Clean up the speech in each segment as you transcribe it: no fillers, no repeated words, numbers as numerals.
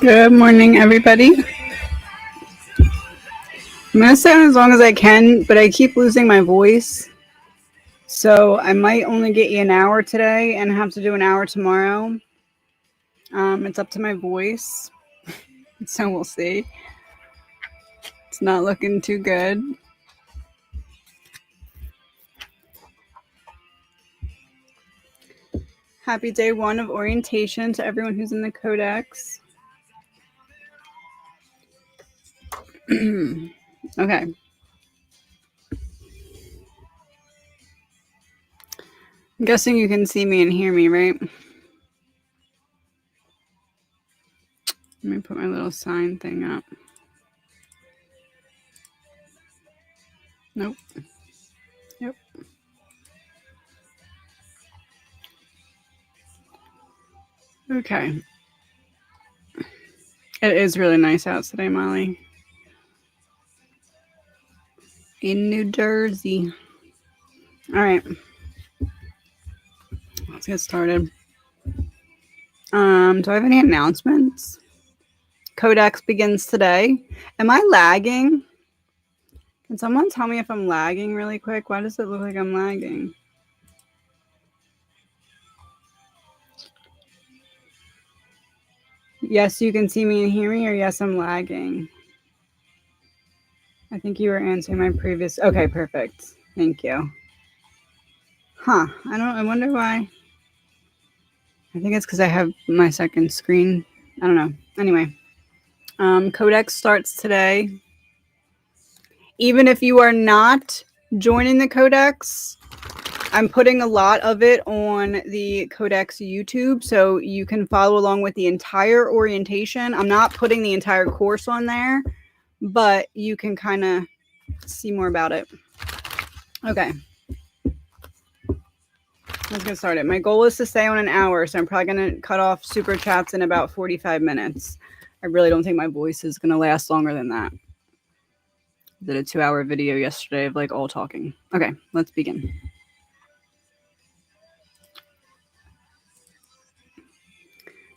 Good morning, everybody. I'm going to stay on as long as I can, but I keep losing my voice. So I might only get you an hour today and have to do an hour tomorrow. It's up to my voice. So we'll see. It's not looking too good. Happy day one of orientation to everyone who's in the Codex. Okay. I'm guessing you can see me and hear me, right? Let me put my little sign thing up. Nope. Yep. Okay. It is really nice out today, Molly. In New Jersey. All right. Let's get started. Do I have any announcements? Codex begins today. Am I lagging? Can someone tell me if I'm lagging really quick? Why does it look like I'm lagging? Yes, you can see me and hear me, or yes, I'm lagging. I think you were answering my previous. Okay, perfect. Thank you. Huh. I wonder why. I think it's because I have my second screen. I don't know. Anyway, Codex starts today. Even if you are not joining the Codex, I'm putting a lot of it on the Codex YouTube, so you can follow along with the entire orientation. I'm not putting the entire course on there, but you can kind of see more about it. Okay. Let's get started. My goal is to stay on an hour, so I'm probably going to cut off super chats in about 45 minutes. I really don't think my voice is going to last longer than that. I did a 2-hour video yesterday of like all talking. Okay, let's begin.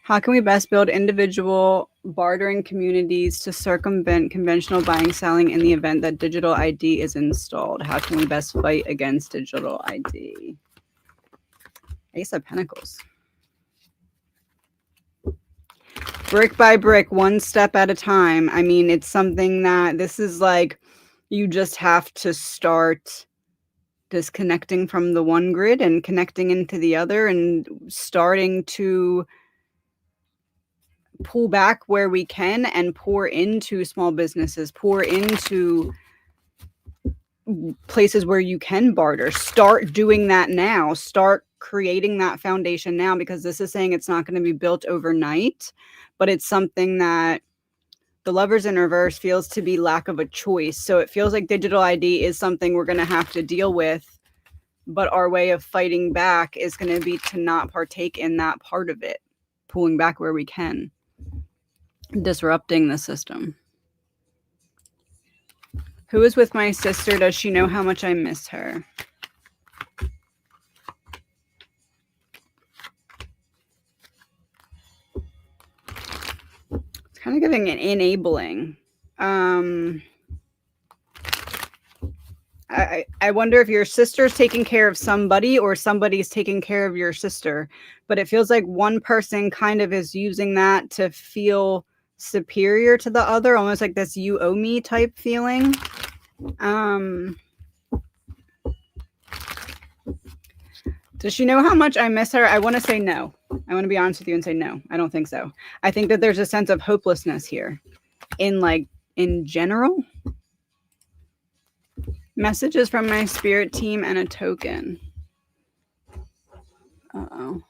How can we best build individual bartering communities to circumvent conventional buying, selling in the event that digital ID is installed? How can we best fight against digital ID? Ace of Pentacles. Brick by brick, one step at a time. I mean, it's something that this is like you just have to start disconnecting from the one grid and connecting into the other and starting to pull back where we can and pour into small businesses, pour into places where you can barter. Start doing that now. Start creating that foundation now, because this is saying it's not going to be built overnight, but it's something that the Lovers in reverse feels to be lack of a choice. So it feels like digital ID is something we're going to have to deal with, but our way of fighting back is going to be to not partake in that part of it, pulling back where we can, disrupting the system. Who is with my sister? Does she know how much I miss her? It's kind of giving an enabling. I wonder if your sister's taking care of somebody or somebody's taking care of your sister. But it feels like one person kind of is using that to feel superior to the other, almost like this you owe me type feeling. Does she know how much I miss her? I want to say no. I want to be honest with you and say no. I don't think so. I think that there's a sense of hopelessness here in general. Messages from my spirit team and a token. Uh-oh.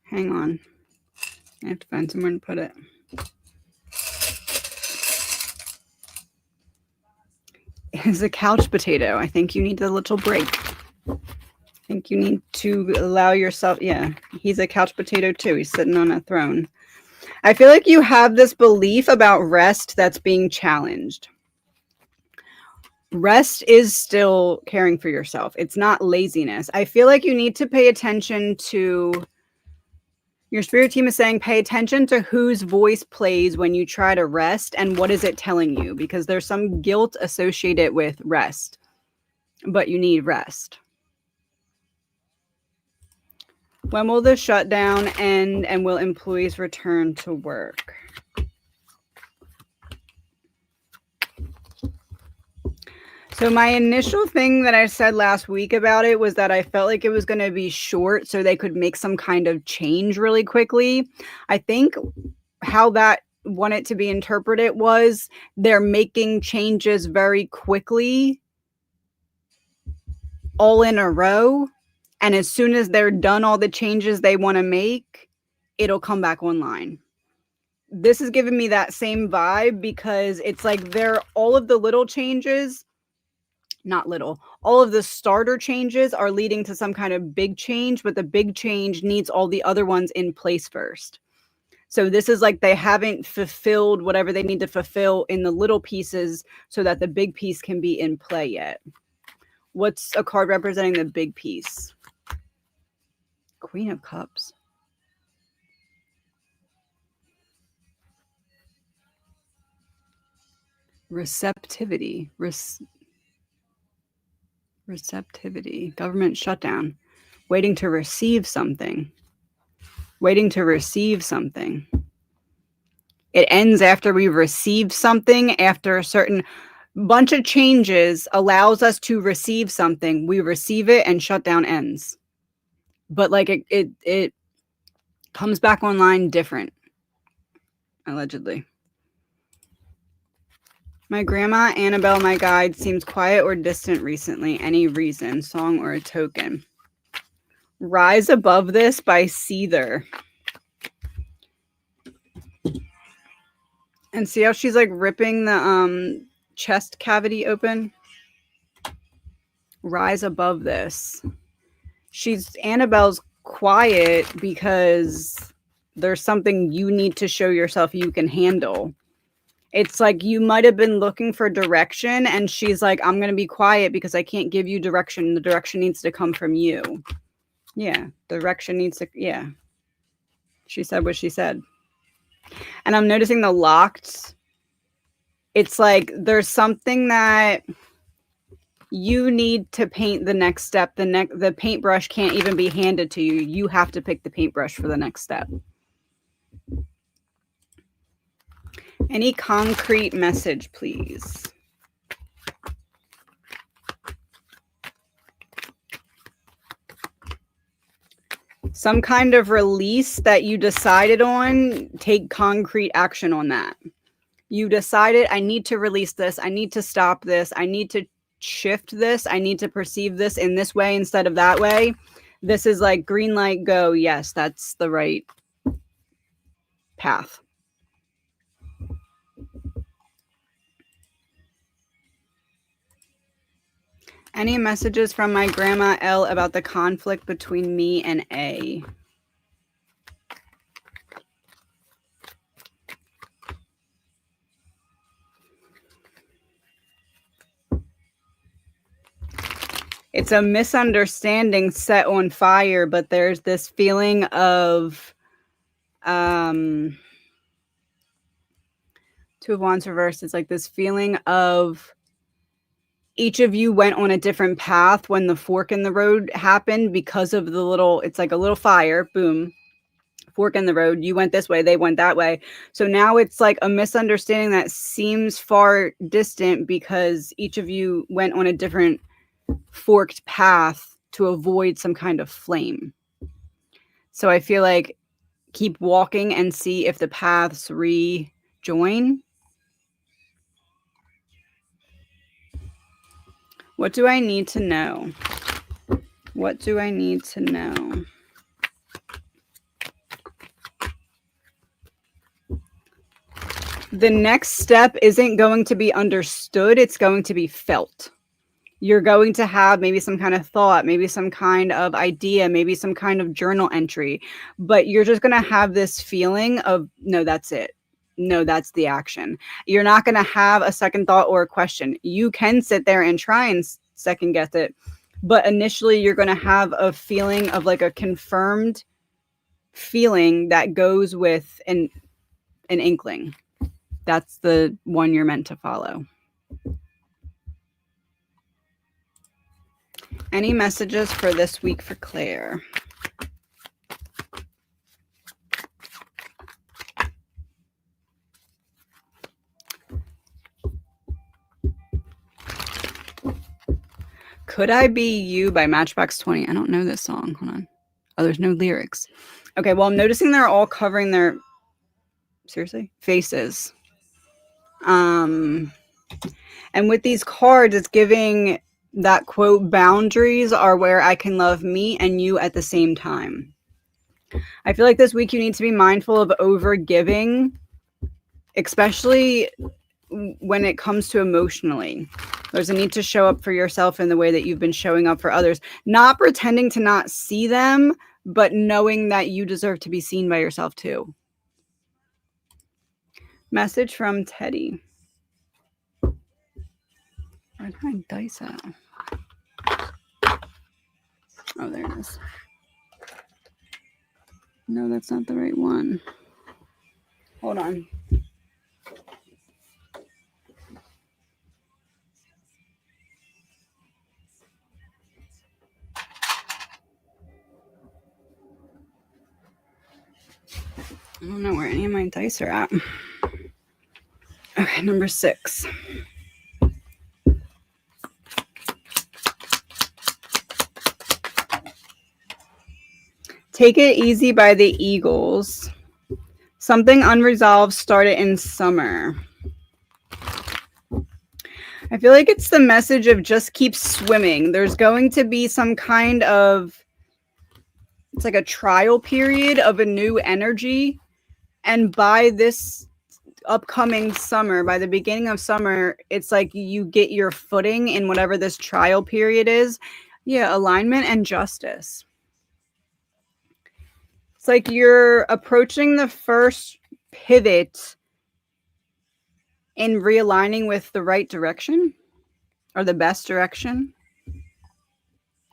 Hang on. I have to find somewhere to put it. It's a couch potato. I think you need a little break. I think you need to allow yourself. Yeah, he's a couch potato too. He's sitting on a throne. I feel like you have this belief about rest that's being challenged. Rest is still caring for yourself. It's not laziness. I feel like you need to pay attention to, your spirit team is saying, pay attention to whose voice plays when you try to rest and what is it telling you, because there's some guilt associated with rest, but you need rest. When will the shutdown end and will employees return to work? So my initial thing that I said last week about it was that I felt like it was going to be short so they could make some kind of change really quickly. I think how that wanted to be interpreted was they're making changes very quickly, all in a row. And as soon as they're done all the changes they want to make, it'll come back online. This is giving me that same vibe because it's like they're all of the little changes, not little, all of the starter changes are leading to some kind of big change, but the big change needs all the other ones in place first. So this is like they haven't fulfilled whatever they need to fulfill in the little pieces so that the big piece can be in play yet. What's a card representing the big piece? Queen of Cups. Receptivity. Receptivity. Government shutdown. Waiting to receive something. Waiting to receive something. It ends after we receive something, after a certain bunch of changes allows us to receive something. We receive it and shutdown ends. But like it comes back online different, allegedly. My grandma, Annabelle, my guide, seems quiet or distant recently. Any reason, song or a token? Rise Above This by Seether. And see how she's like ripping the chest cavity open? Rise above this. Annabelle's quiet because there's something you need to show yourself you can handle. It's like you might have been looking for direction and she's like, I'm going to be quiet because I can't give you direction. The direction needs to come from you. Yeah, direction needs to, yeah. She said what she said. And I'm noticing the locked. It's like there's something that you need to paint the next step. The paintbrush can't even be handed to you. You have to pick the paintbrush for the next step. Any concrete message, please? Some kind of release that you decided on, take concrete action on that. You decided, I need to release this. I need to stop this. I need to shift this. I need to perceive this in this way instead of that way. This is like green light, go. Yes, that's the right path. Any messages from my grandma L about the conflict between me and A? It's a misunderstanding set on fire, but there's this feeling of Two of Wands reversed. It's like this feeling of each of you went on a different path when the fork in the road happened because of the little, it's like a little fire, boom, fork in the road. You went this way, they went that way. So now it's like a misunderstanding that seems far distant because each of you went on a different forked path to avoid some kind of flame. So I feel like keep walking and see if the paths rejoin. What do I need to know? What do I need to know? The next step isn't going to be understood. It's going to be felt. You're going to have maybe some kind of thought, maybe some kind of idea, maybe some kind of journal entry, but you're just going to have this feeling of, no, that's it. No, that's the action. You're not going to have a second thought or a question. You can sit there and try and second guess it, but initially you're going to have a feeling of like a confirmed feeling that goes with an inkling. That's the one you're meant to follow. Any messages for this week for Claire? Could I Be You by Matchbox 20? I don't know this song. Hold on. Oh, there's no lyrics. Okay, well, I'm noticing they're all covering their faces. And with these cards, it's giving that quote, boundaries are where I can love me and you at the same time. I feel like this week you need to be mindful of over giving, especially when it comes to emotionally. There's a need to show up for yourself in the way that you've been showing up for others, not pretending to not see them, but knowing that you deserve to be seen by yourself too. Message from Teddy. Where's my dice at? Oh, there it is. No, that's not the right one. Hold on. I don't know where any of my dice are at. Okay, number 6. Take It Easy by the Eagles. Something unresolved started in summer. I feel like it's the message of just keep swimming. There's going to be some kind of, it's like a trial period of a new energy. And by this upcoming summer, by the beginning of summer, it's like you get your footing in whatever this trial period is. Yeah, alignment and justice. It's like you're approaching the first pivot in realigning with the right direction or the best direction.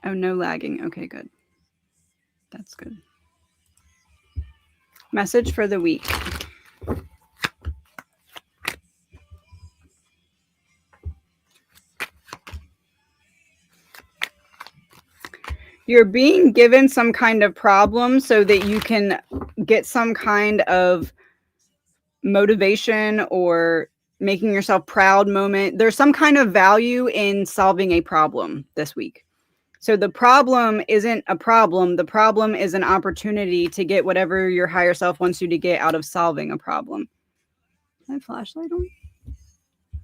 Oh, no lagging. Okay, good. That's good. Message for the week. You're being given some kind of problem so that you can get some kind of motivation or making yourself proud moment. There's some kind of value in solving a problem this week. So the problem isn't a problem. The problem is an opportunity to get whatever your higher self wants you to get out of solving a problem. Is that flashlight on?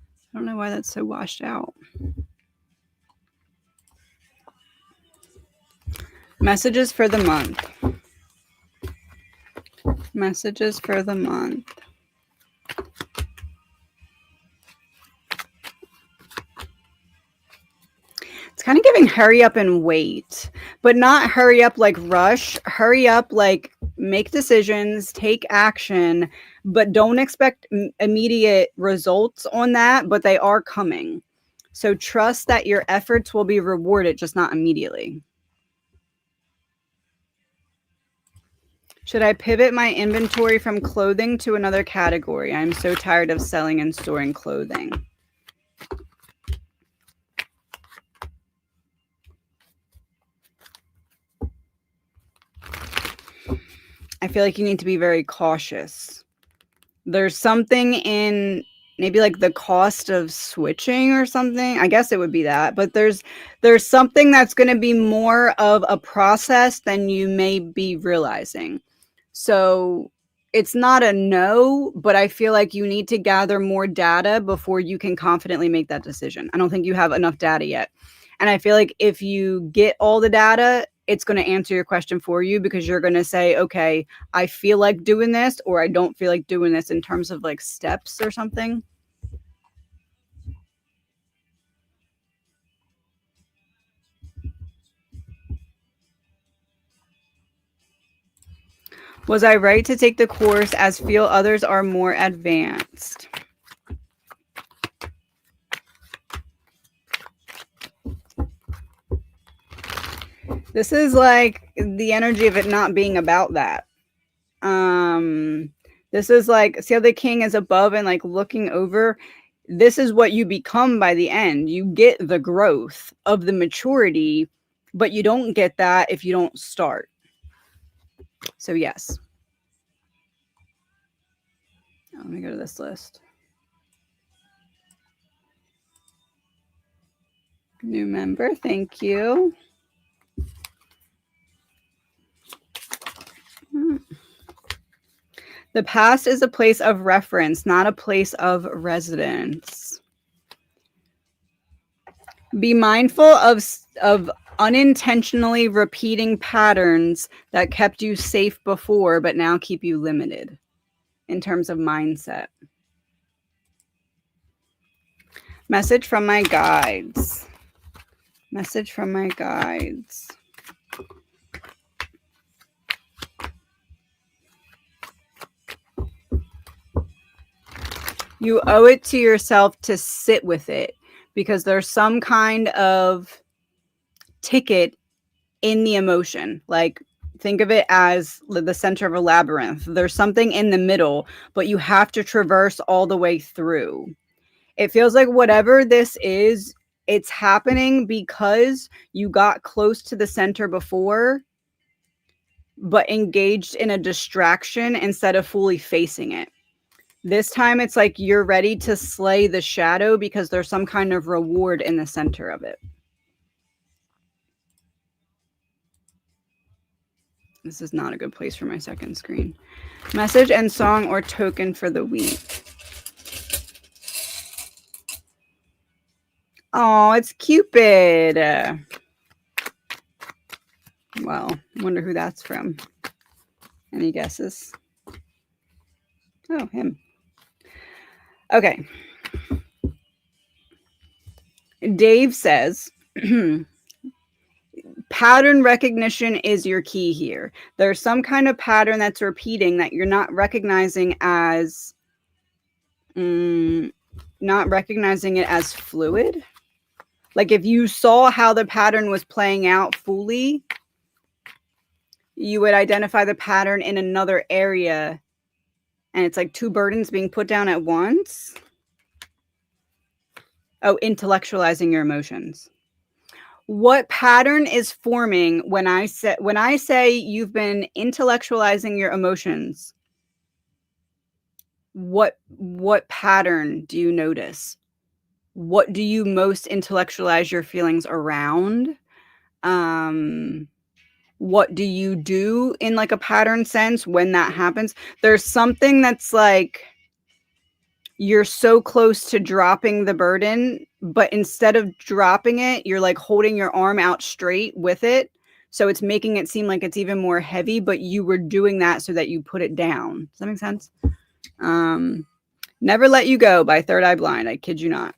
I don't know why that's so washed out. Messages for the month. Messages for the month. It's kind of giving hurry up and wait, but not hurry up like rush. Hurry up like make decisions, take action, but don't expect immediate results on that, but they are coming. So trust that your efforts will be rewarded, just not immediately. Should I pivot my inventory from clothing to another category? I'm so tired of selling and storing clothing. I feel like you need to be very cautious. There's something in maybe like the cost of switching or something. I guess it would be that, but there's something that's going to be more of a process than you may be realizing. So it's not a no, but I feel like you need to gather more data before you can confidently make that decision. I don't think you have enough data yet. And I feel like if you get all the data, it's going to answer your question for you, because you're going to say, okay, I feel like doing this, or I don't feel like doing this, in terms of like steps or something. Was I right to take the course as feel others are more advanced? This is like the energy of it not being about that. This is like, see how the king is above and like looking over? This is what you become by the end. You get the growth of the maturity, but you don't get that if you don't start. So yes. Let me go to this list. New member, thank you. The past is a place of reference, not a place of residence. Be mindful of unintentionally repeating patterns that kept you safe before, but now keep you limited in terms of mindset. Message from my guides. Message from my guides. You owe it to yourself to sit with it because there's some kind of ticket in the emotion. Like, think of it as the center of a labyrinth. There's something in the middle, but you have to traverse all the way through. It feels like whatever this is, it's happening because you got close to the center before, but engaged in a distraction instead of fully facing it. This time it's like you're ready to slay the shadow because there's some kind of reward in the center of it. This is not a good place for my second screen. Message and song or token for the week. Oh, it's Cupid. Well, I wonder who that's from. Any guesses? Oh, him. Okay. Dave says, pattern recognition is your key here. There's some kind of pattern that's repeating that you're not recognizing as, not recognizing it as fluid. Like if you saw how the pattern was playing out fully, you would identify the pattern in another area. And it's like two burdens being put down at once. Oh, intellectualizing your emotions. What pattern is forming when I say you've been intellectualizing your emotions? What pattern do you notice? What do you most intellectualize your feelings around? What do you do in like a pattern sense when that happens? There's something that's like you're so close to dropping the burden, but instead of dropping it, you're like holding your arm out straight with it. So it's making it seem like it's even more heavy, but you were doing that so that you put it down. Does that make sense? Never Let You Go by Third Eye Blind. I kid you not.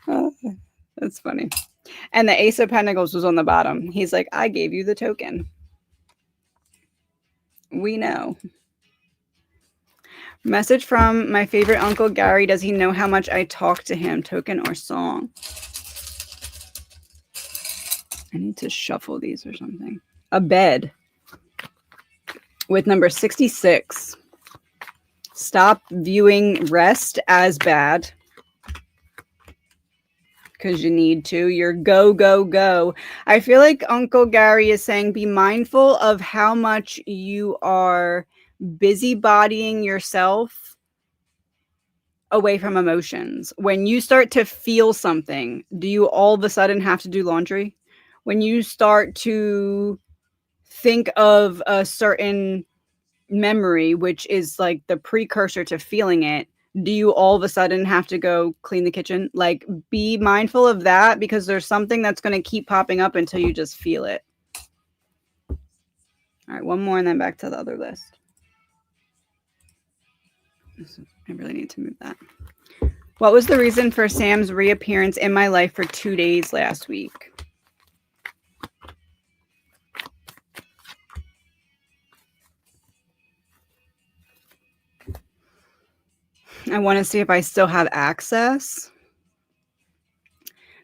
Oh, that's funny. And the Ace of Pentacles was on the bottom. He's like, I gave you the token. We know. Message from my favorite Uncle Gary. Does he know how much I talk to him? Token or song? I need to shuffle these or something. A bed. With number 66. Stop viewing rest as bad. Because you need to. You're go, go, go. I feel like Uncle Gary is saying be mindful of how much you are busybodying yourself away from emotions. When you start to feel something, do you all of a sudden have to do laundry? When you start to think of a certain memory, which is like the precursor to feeling it, do you all of a sudden have to go clean the kitchen? Like, be mindful of that because there's something that's going to keep popping up until you just feel it. All right, one more and then back to the other list. I really need to move that. What was the reason for Sam's reappearance in my life for 2 days last week? I want to see if I still have access.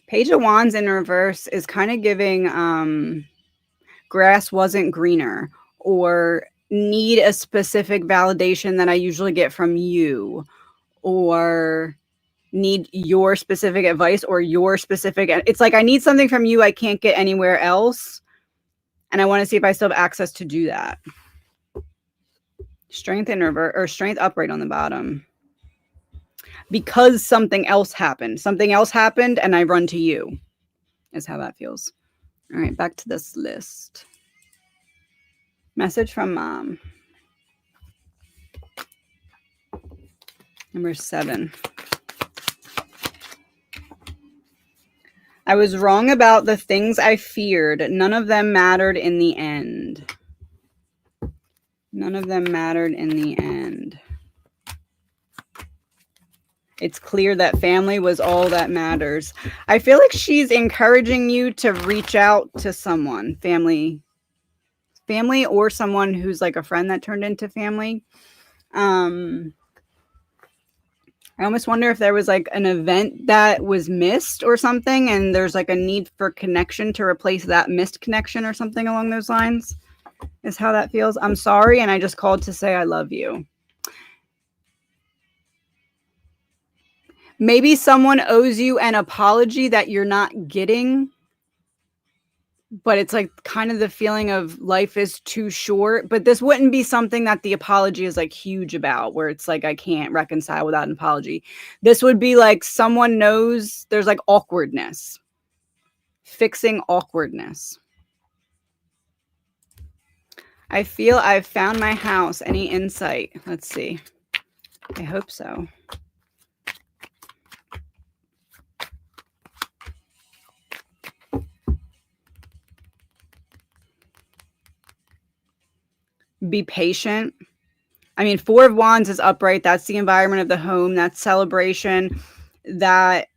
Page of Wands in reverse is kind of giving grass wasn't greener, or need a specific validation that I usually get from you, or need your specific advice or your specific, it's like I need something from you I can't get anywhere else, and I want to see if I still have access to do that. Strength in reverse, or strength upright on the bottom, because something else happened and I run to you, is how that feels. All right, back to this list. Message from mom. Number 7. I was wrong about the things I feared. None of them mattered in the end. None of them mattered in the end. It's clear that family was all that matters. I feel like she's encouraging you to reach out to someone, family or someone who's like a friend that turned into family. I almost wonder if there was like an event that was missed or something, and there's like a need for connection to replace that missed connection or something along those lines, is how that feels. I'm sorry, and I just called to say I love you. Maybe someone owes you an apology that you're not getting, but it's like kind of the feeling of life is too short. But this wouldn't be something that the apology is like huge about, where it's like I can't reconcile without an apology. This would be like someone knows there's like awkwardness. Fixing awkwardness. I feel I've found my house. Any insight? Let's see. I hope so. Be patient. I mean, 4 of Wands is upright. That's the environment of the home. That's celebration. That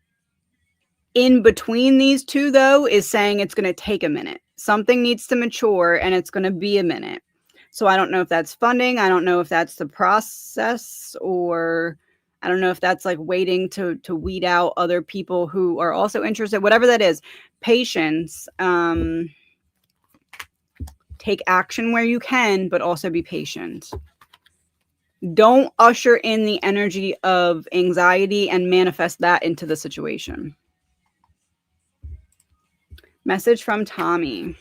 in between these two, though, is saying it's going to take a minute. Something needs to mature, and it's going to be a minute. So I don't know if that's funding. I don't know if that's the process, or I don't know if that's like waiting to weed out other people who are also interested. Whatever that is, patience. Take action where you can, but also be patient. Don't usher in the energy of anxiety and manifest that into the situation. Message from Tommy.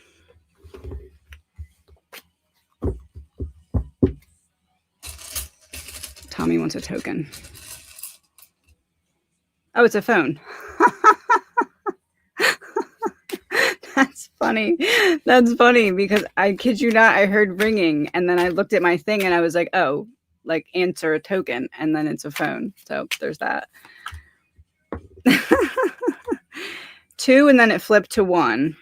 Tommy wants a token. Oh, it's a phone. That's funny. That's funny because I kid you not, I heard ringing and then I looked at my thing and I was like, oh, like answer a token, and then it's a phone. So there's that. 2, and then it flipped to 1.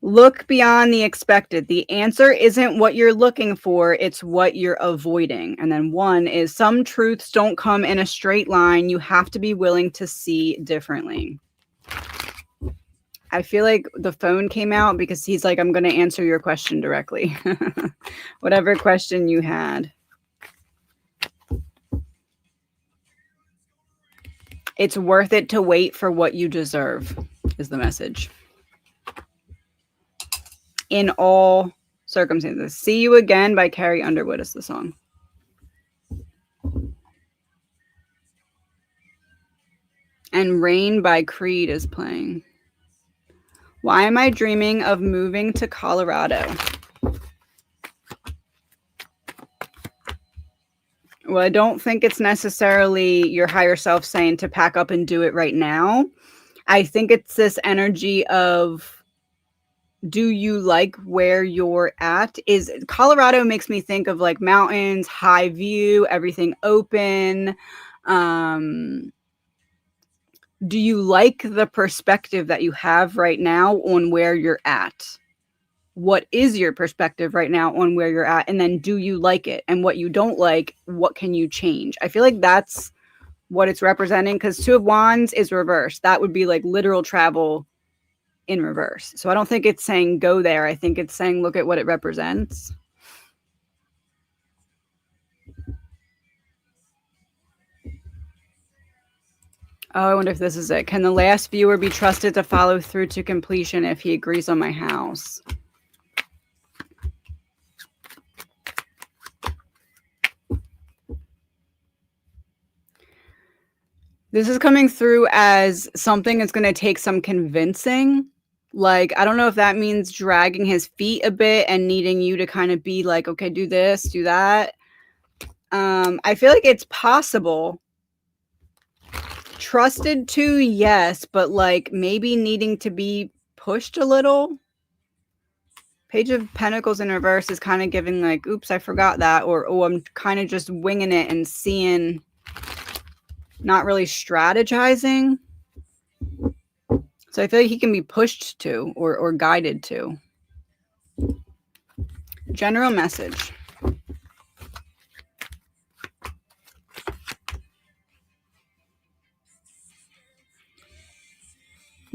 Look beyond the expected. The answer isn't what you're looking for, it's what you're avoiding. And then 1 is some truths don't come in a straight line. You have to be willing to see differently. I feel like the phone came out because he's like, I'm going to answer your question directly. Whatever question you had. It's worth it to wait for what you deserve, is the message. In all circumstances. See You Again by Carrie Underwood is the song. And Rain by Creed is playing. Why am I dreaming of moving to Colorado? Well, I don't think it's necessarily your higher self saying to pack up and do it right now. I think it's this energy of, do you like where you're at? Is Colorado makes me think of like mountains, high view, everything open. Do you like the perspective that you have right now on where you're at? What is your perspective right now on where you're at? And then do you like it? And what you don't like, what can you change? I feel like that's what it's representing, because 2 of Wands is reversed. That would be like literal travel in reverse. So I don't think it's saying go there. I think it's saying look at what it represents. Oh, I wonder if this is it. Can the last viewer be trusted to follow through to completion if he agrees on my house? This is coming through as something that's going to take some convincing. Like, I don't know if that means dragging his feet a bit and needing you to kind of be like, okay, do this, do that. I feel like it's possible. Trusted to, yes, but like maybe needing to be pushed a little. Page of Pentacles in reverse is kind of giving like, oops, I forgot that. Or, oh, I'm kind of just winging it and seeing, not really strategizing. So I feel like he can be pushed to or guided to. General message.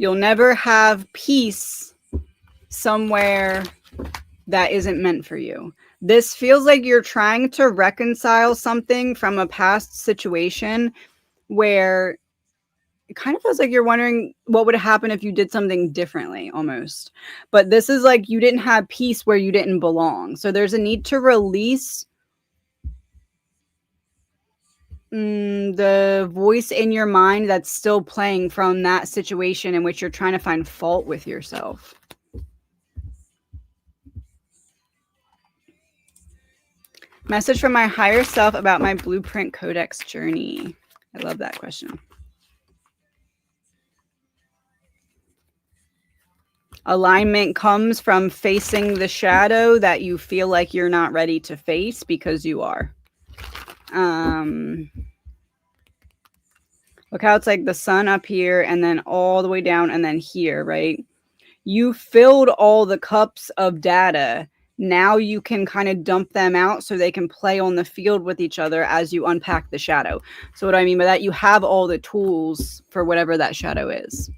You'll never have peace somewhere that isn't meant for you. This feels like you're trying to reconcile something from a past situation where it kind of feels like you're wondering what would happen if you did something differently almost. But this is like you didn't have peace where you didn't belong. So there's a need to release the voice in your mind that's still playing from that situation in which you're trying to find fault with yourself. Message from my higher self about my Blueprint Codex journey. I love that question. Alignment comes from facing the shadow that you feel like you're not ready to face because you are. Look how it's like the sun up here and then all the way down and then here, right? You filled all the cups of data. Now you can kind of dump them out so they can play on the field with each other as you unpack the shadow. So what I mean by that, you have all the tools for whatever that shadow is.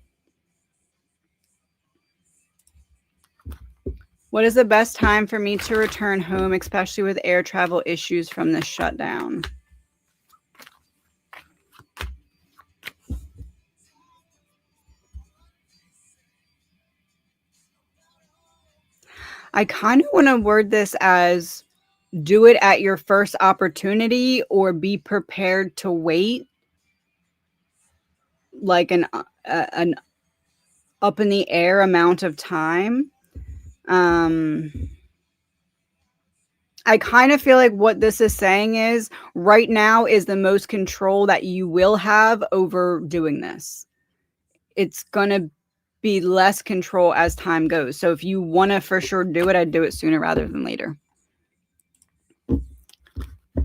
What is the best time for me to return home, especially with air travel issues from the shutdown? I kind of want to word this as do it at your first opportunity or be prepared to wait like an up in the air amount of time. I kind of feel like what this is saying is right now is the most control that you will have over doing this. It's going to be less control as time goes. So if you want to for sure do it, I'd do it sooner rather than later.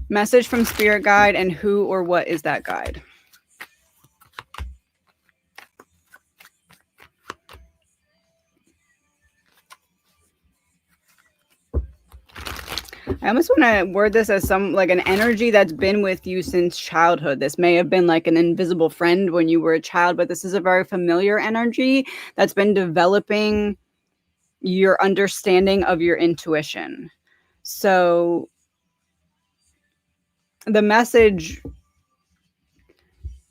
Message from Spirit Guide, and who or what is that guide? I almost want to word this as some like an energy that's been with you since childhood. This may have been like an invisible friend when you were a child, but this is a very familiar energy that's been developing your understanding of your intuition. So the message,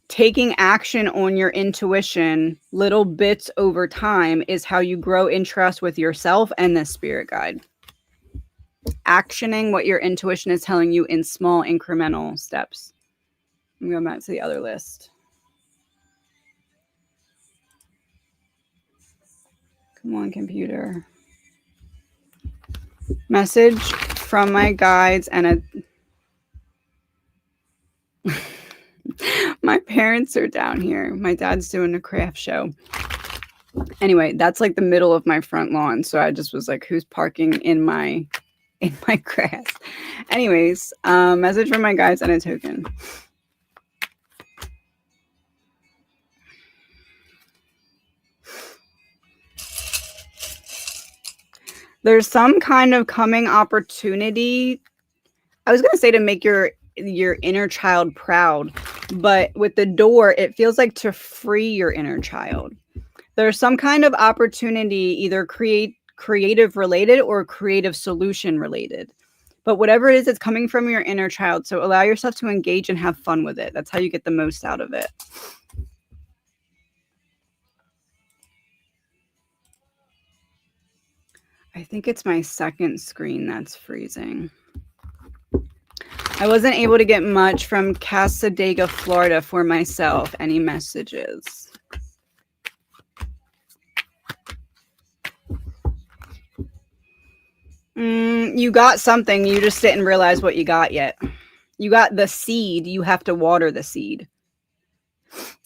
taking action on your intuition, little bits over time, is how you grow in trust with yourself and the spirit guide. Actioning what your intuition is telling you in small incremental steps. I'm going back to the other list. Come on, computer. Message from my guides and my parents are down here. My dad's doing a craft show. Anyway, that's like the middle of my front lawn. So I just was like, who's parking in my grass? Anyways, message from my guides and a token. There's some kind of coming opportunity. I was going to say to make your inner child proud, but with the door, it feels like to free your inner child. There's some kind of opportunity, either creative related or creative solution related. But whatever it is, it's coming from your inner child. So allow yourself to engage and have fun with it. That's how you get the most out of it. I think it's my second screen that's freezing. I wasn't able to get much from Casadega, Florida for myself. Any messages? You got something. You just didn't realize what you got yet. You got the seed. You have to water the seed.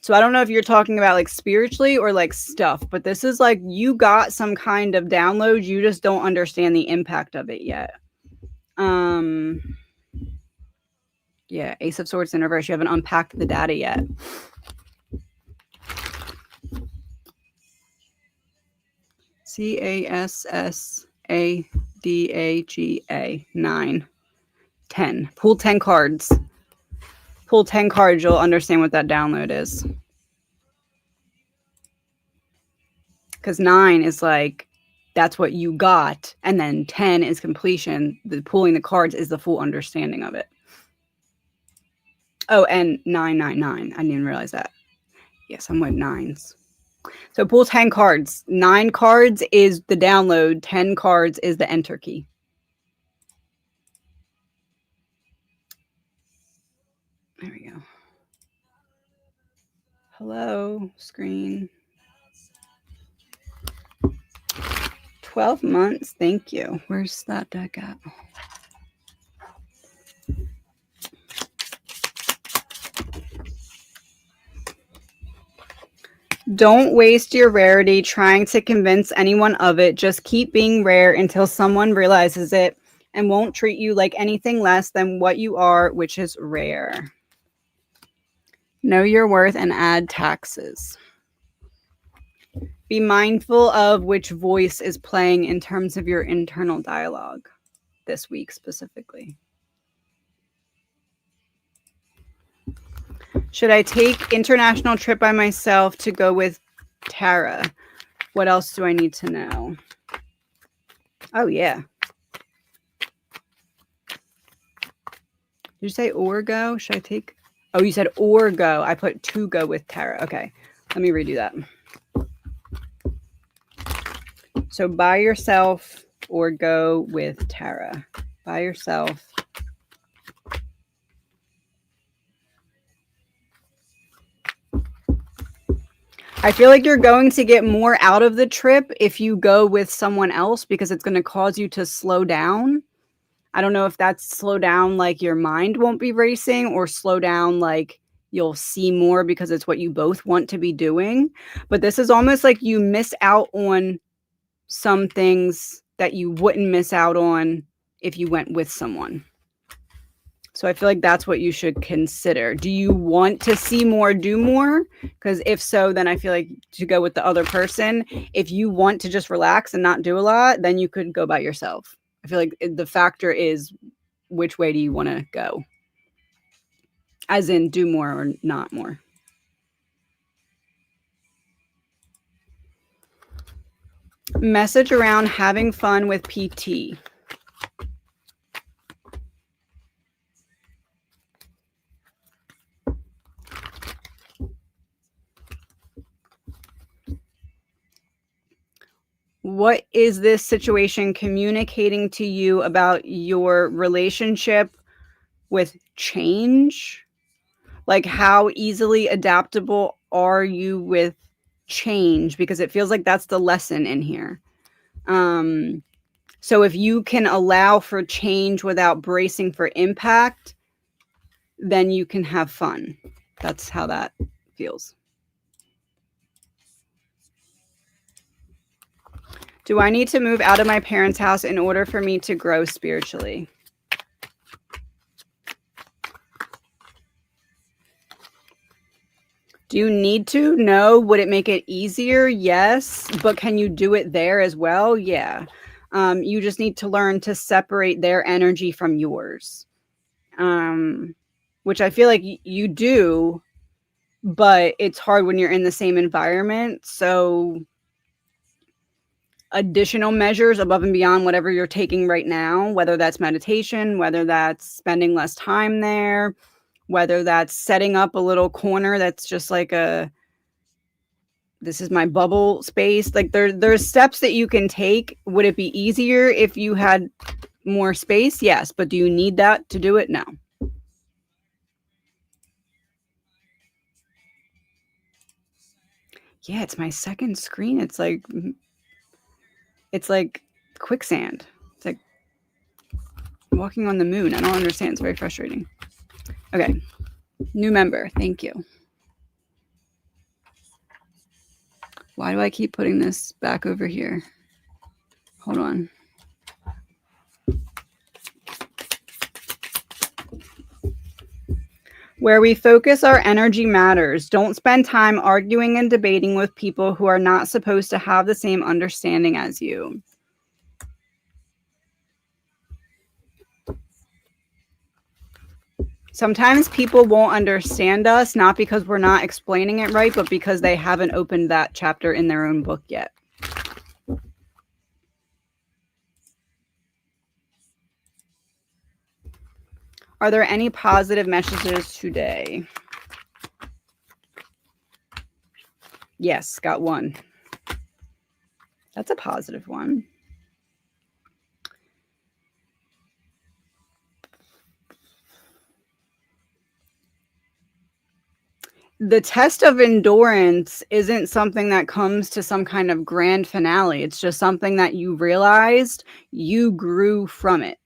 So I don't know if you're talking about like spiritually or like stuff, but this is like you got some kind of download. You just don't understand the impact of it yet. Yeah, Ace of Swords in reverse. You haven't unpacked the data yet. CASSADAGA 9 10. Pull 10 cards. Pull 10 cards. You'll understand what that download is. Because 9 is like that's what you got, and then 10 is completion. The pulling the cards is the full understanding of it. Oh, and 999. I didn't even realize that. Yes, I'm with 9s. So pull 10 cards. 9 cards is the download. 10 cards is the enter key. There we go. Hello, screen. 12 months. Thank you. Where's that deck at? Don't waste your rarity trying to convince anyone of it. Just keep being rare until someone realizes it and won't treat you like anything less than what you are, which is rare. Know your worth and add taxes. Be mindful of which voice is playing in terms of your internal dialogue this week specifically. Should I take international trip by myself to go with Tara? What else do I need to know? Oh, yeah. Did you say or go? Should I take? Oh, you said or go. I put to go with Tara. Okay. Let me redo that. So by yourself or go with Tara. By yourself. I feel like you're going to get more out of the trip if you go with someone else because it's going to cause you to slow down. I don't know if that's slow down like your mind won't be racing or slow down like you'll see more because it's what you both want to be doing. But this is almost like you miss out on some things that you wouldn't miss out on if you went with someone. So I feel like that's what you should consider. Do you want to see more, do more? Because if so, then I feel like to go with the other person. If you want to just relax and not do a lot, then you could go by yourself. I feel like the factor is which way do you want to go? As in do more or not more. Message around having fun with PT. What is this situation communicating to you about your relationship with change? Like how easily adaptable are you with change? Because it feels like that's the lesson in here. So if you can allow for change without bracing for impact, then you can have fun. That's how that feels. Do I need to move out of my parents' house in order for me to grow spiritually? Do you need to? No. Would it make it easier? Yes. But can you do it there as well? Yeah. You just need to learn to separate their energy from yours, which I feel like you do, but it's hard when you're in the same environment. So additional measures above and beyond whatever you're taking right now, whether that's meditation, whether that's spending less time there, whether that's setting up a little corner that's just like a this is my bubble space. Like there's steps that you can take. Would it be easier if you had more space? Yes. But do you need that to do it? No. Yeah, it's my second screen. It's like quicksand. It's like walking on the moon. I don't understand. It's very frustrating. Okay. New member. Thank you. Why do I keep putting this back over here? Hold on. Where we focus our energy matters. Don't spend time arguing and debating with people who are not supposed to have the same understanding as you. Sometimes people won't understand us, not because we're not explaining it right, but because they haven't opened that chapter in their own book yet. Are there any positive messages today? Yes, got one. That's a positive one. The test of endurance isn't something that comes to some kind of grand finale. It's just something that you realized you grew from it.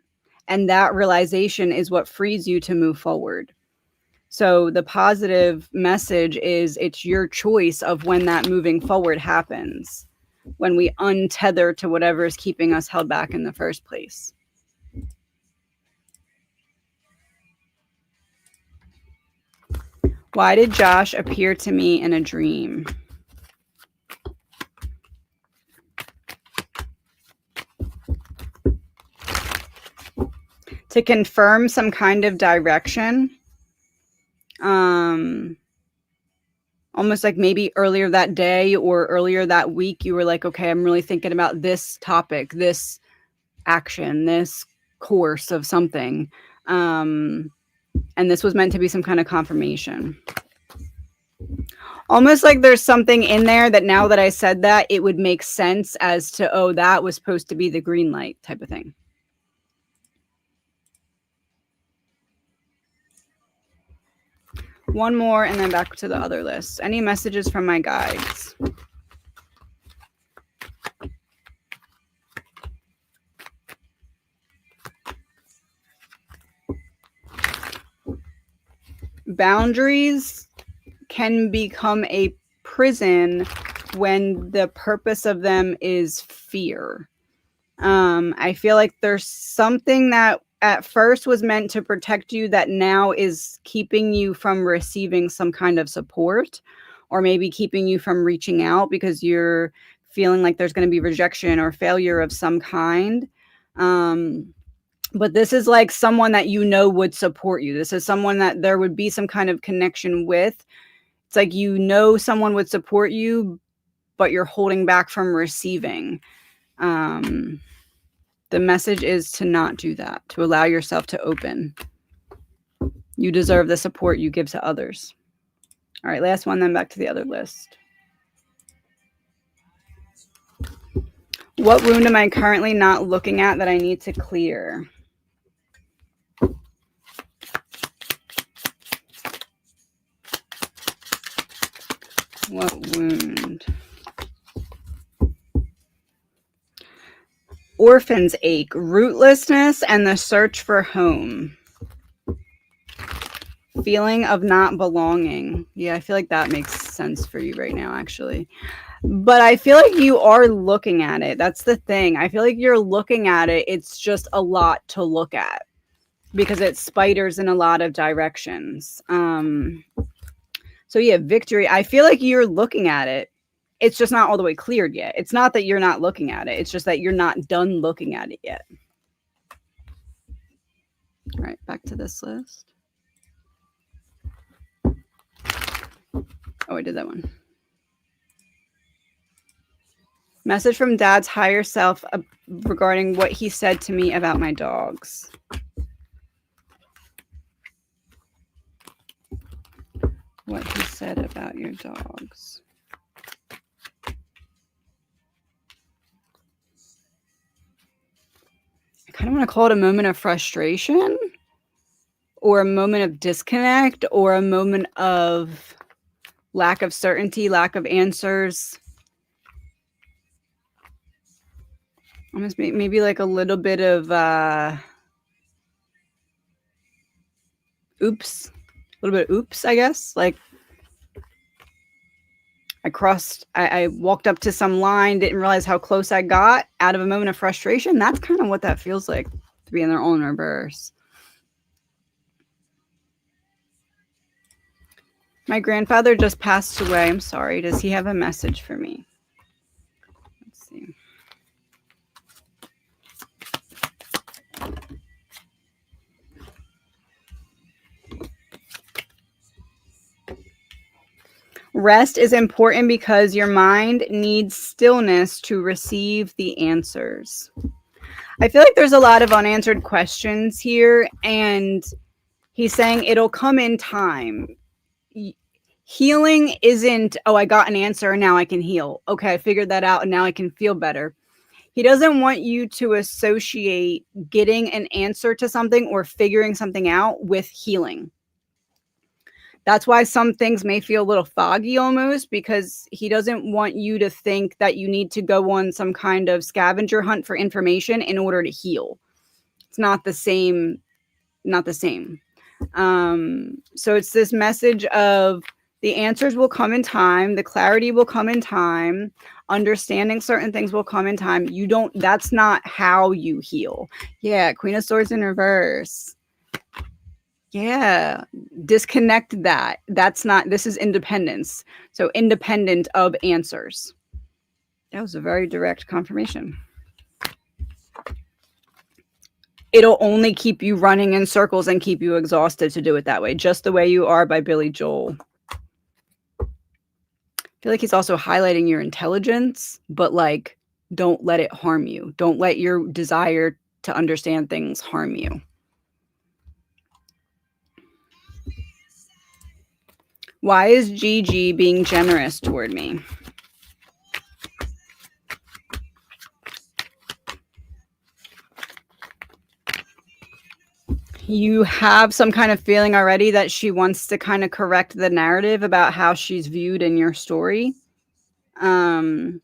And that realization is what frees you to move forward. So the positive message is it's your choice of when that moving forward happens, when we untether to whatever is keeping us held back in the first place. Why did Josh appear to me in a dream? To confirm some kind of direction. Almost like maybe earlier that day or earlier that week, you were like, okay, I'm really thinking about this topic, this action, this course of something. And this was meant to be some kind of confirmation. Almost like there's something in there that now that I said that, it would make sense as to, oh, that was supposed to be the green light type of thing. One more and then back to the other list. Any messages from my guides? Boundaries can become a prison when the purpose of them is fear. I feel like there's something that at first was meant to protect you that now is keeping you from receiving some kind of support, or maybe keeping you from reaching out because you're feeling like there's going to be rejection or failure of some kind. But this is like someone that you know would support you. This is someone that there would be some kind of connection with. It's like, you know, someone would support you, but you're holding back from receiving. The message is to not do that, to allow yourself to open. You deserve the support you give to others. All right, last one, then back to the other list. What wound am I currently not looking at that I need to clear? What wound? Orphan's ache, rootlessness, and the search for home. Feeling of not belonging. Yeah, I feel like that makes sense for you right now, actually. But I feel like you are looking at it. That's the thing. I feel like you're looking at it. It's just a lot to look at because it spiders in a lot of directions. So yeah, victory. I feel like you're looking at it. It's just not all the way cleared yet. It's not that you're not looking at it. It's just that you're not done looking at it yet. All right, back to this list. Oh, I did that one. Message from Dad's higher self regarding what he said to me about my dogs. What he said about your dogs. kind of want to call it a moment of frustration or a moment of disconnect or a moment of lack of certainty, lack of answers. Almost maybe like a little bit of oops, a little bit of oops, I guess. Like I walked up to some line, didn't realize how close I got out of a moment of frustration. That's kind of what that feels like to be in their own reverse. My grandfather just passed away. I'm sorry. Does he have a message for me? Let's see. Rest is important because your mind needs stillness to receive the answers. I feel like there's a lot of unanswered questions here, and he's saying it'll come in time. Healing isn't, oh, I got an answer and now I can heal. Okay, I figured that out and now I can feel better. He doesn't want you to associate getting an answer to something or figuring something out with healing. That's why some things may feel a little foggy almost, because he doesn't want you to think that you need to go on some kind of scavenger hunt for information in order to heal. It's not the same. Not the same. So it's this message of the answers will come in time. The clarity will come in time. Understanding certain things will come in time. That's not how you heal. Yeah. Queen of Swords in reverse. Yeah. Disconnect that. This is independence. So independent of answers. That was a very direct confirmation. It'll only keep you running in circles and keep you exhausted to do it that way. Just the Way You Are by Billy Joel. I feel like he's also highlighting your intelligence, but like, don't let it harm you. Don't let your desire to understand things harm you. Why is Gigi being generous toward me? You have some kind of feeling already that she wants to kind of correct the narrative about how she's viewed in your story. And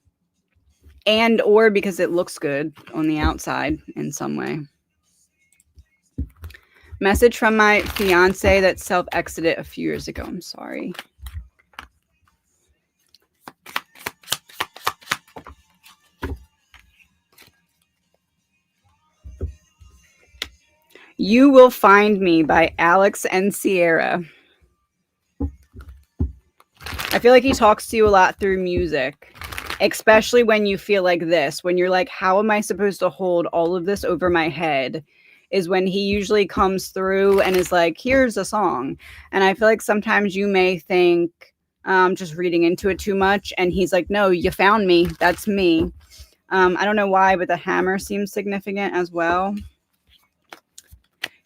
or because it looks good on the outside in some way. Message from my fiance that self-exited a few years ago. I'm sorry. You Will Find Me by Alex and Sierra. I feel like he talks to you a lot through music, especially when you feel like this, when you're like, how am I supposed to hold all of this over my head? Is when he usually comes through and is like, here's a song. And I feel like sometimes you may think, just reading into it too much. And he's like, no, you found me. That's me. I don't know why, but the hammer seems significant as well.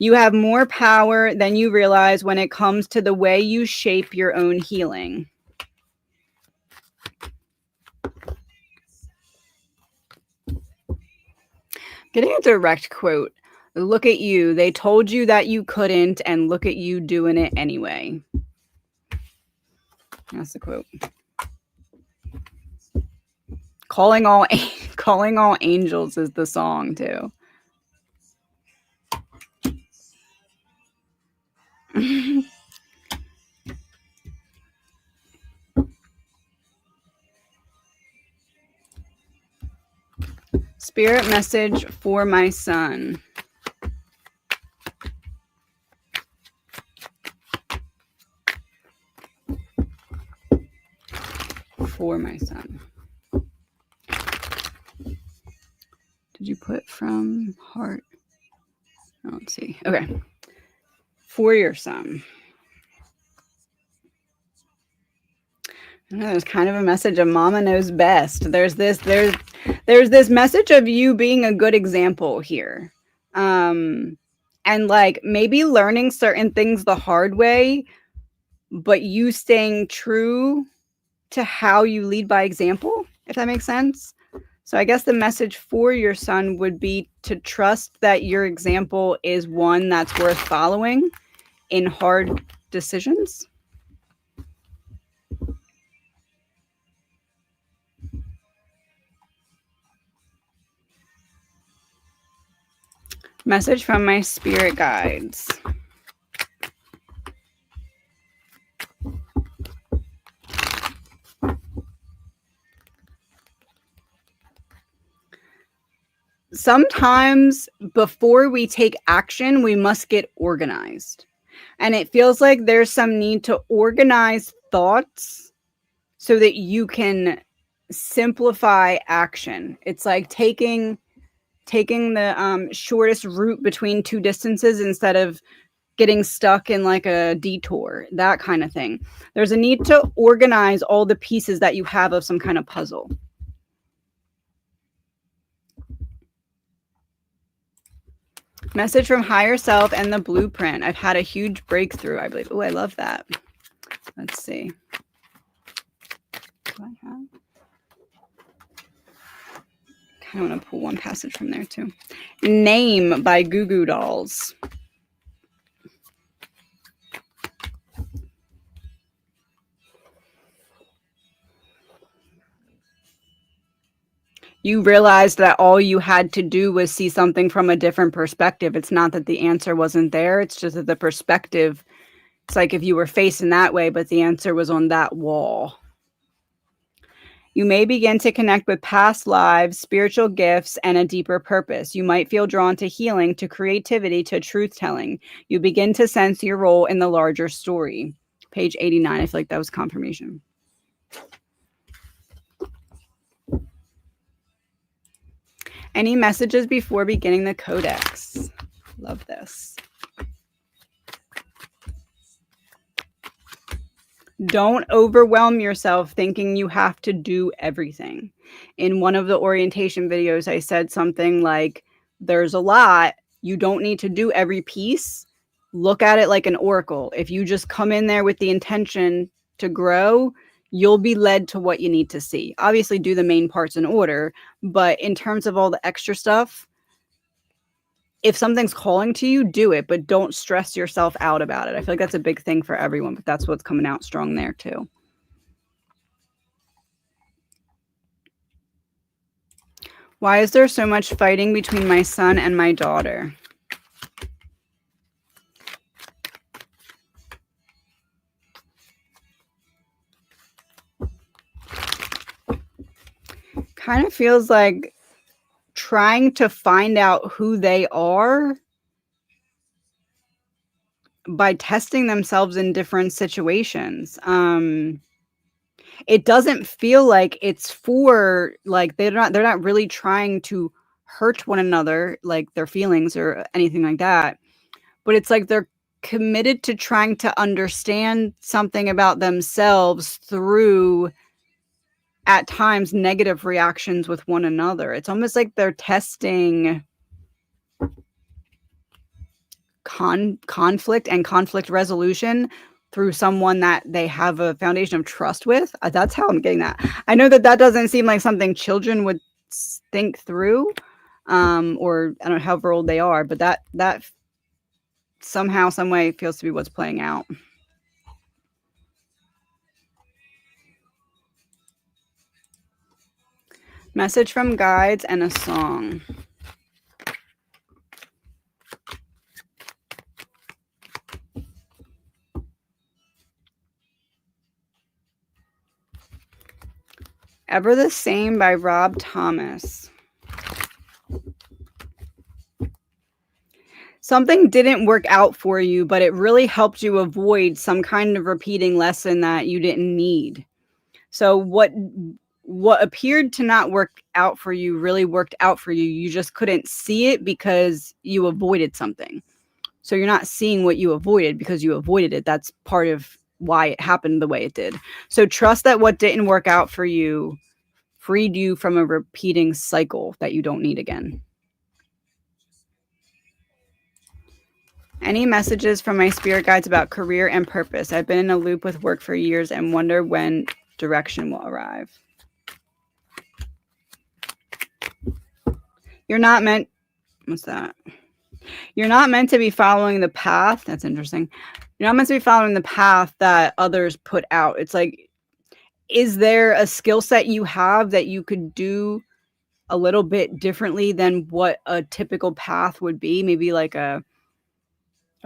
You have more power than you realize when it comes to the way you shape your own healing. Getting a direct quote. Look at you. They told you that you couldn't, and look at you doing it anyway. That's the quote. Calling All Angels is the song too. Spirit message for my son. For my son. Did you put from heart? Oh, let's see. Okay. For your son. There's kind of a message of mama knows best. There's this message of you being a good example here. And like maybe learning certain things the hard way, but you staying true to how you lead by example, if that makes sense. So I guess the message for your son would be to trust that your example is one that's worth following in hard decisions. Message from my spirit guides. Sometimes before we take action, we must get organized. And it feels like there's some need to organize thoughts so that you can simplify action. It's like taking the shortest route between two distances instead of getting stuck in like a detour, that kind of thing. There's a need to organize all the pieces that you have of some kind of puzzle. Message from higher self and the blueprint. I've had a huge breakthrough, I believe. Oh, I love that. Let's see. Do I have? I want to pull one passage from there too. Name by Goo Goo Dolls. You realized that all you had to do was see something from a different perspective. It's not that the answer wasn't there. It's just that the perspective, it's like if you were facing that way, but the answer was on that wall. You may begin to connect with past lives, spiritual gifts, and a deeper purpose. You might feel drawn to healing, to creativity, to truth-telling. You begin to sense your role in the larger story. Page 89. I feel like that was confirmation. Any messages before beginning the codex? Love this. Don't overwhelm yourself thinking you have to do everything. In one of the orientation videos, I said something like, there's a lot. You don't need to do every piece. Look at it like an oracle. If you just come in there with the intention to grow, you'll be led to what you need to see. Obviously, do the main parts in order, but in terms of all the extra stuff, if something's calling to you, do it, but don't stress yourself out about it. I feel like that's a big thing for everyone, but that's what's coming out strong there too. Why is there so much fighting between my son and my daughter? Kind of feels like trying to find out who they are by testing themselves in different situations. It doesn't feel like it's for like they're not really trying to hurt one another, like their feelings or anything like that. But it's like they're committed to trying to understand something about themselves through at times negative reactions with one another. It's almost like they're testing conflict and conflict resolution through someone that they have a foundation of trust with. That's how I'm getting that. I know that doesn't seem like something children would think through, or I don't know however old they are, but that somehow, some way feels to be what's playing out. Message from guides and a song. Ever the Same by Rob Thomas. Something didn't work out for you, but it really helped you avoid some kind of repeating lesson that you didn't need. So what appeared to not work out for you really worked out for you. You just couldn't see it because you avoided something. So you're not seeing what you avoided because you avoided it. That's part of why it happened the way it did. So trust that what didn't work out for you freed you from a repeating cycle that you don't need again. Any messages from my spirit guides about career and purpose? I've been in a loop with work for years and wonder when direction will arrive. You're not meant, what's that? You're not meant to be following the path. That's interesting. You're not meant to be following the path that others put out. It's like, is there a skill set you have that you could do a little bit differently than what a typical path would be? Maybe like a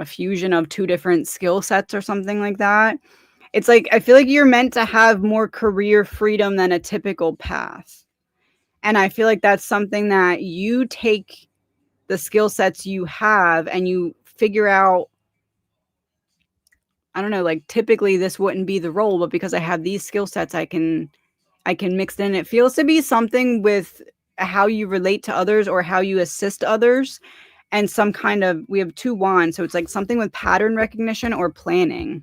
fusion of two different skill sets or something like that. It's like, I feel like you're meant to have more career freedom than a typical path. And I feel like that's something that you take the skill sets you have and you figure out, I don't know, like typically this wouldn't be the role, but because I have these skill sets, I can mix in. It feels to be something with how you relate to others or how you assist others, and some kind of, we have 2 wands, so it's like something with pattern recognition or planning.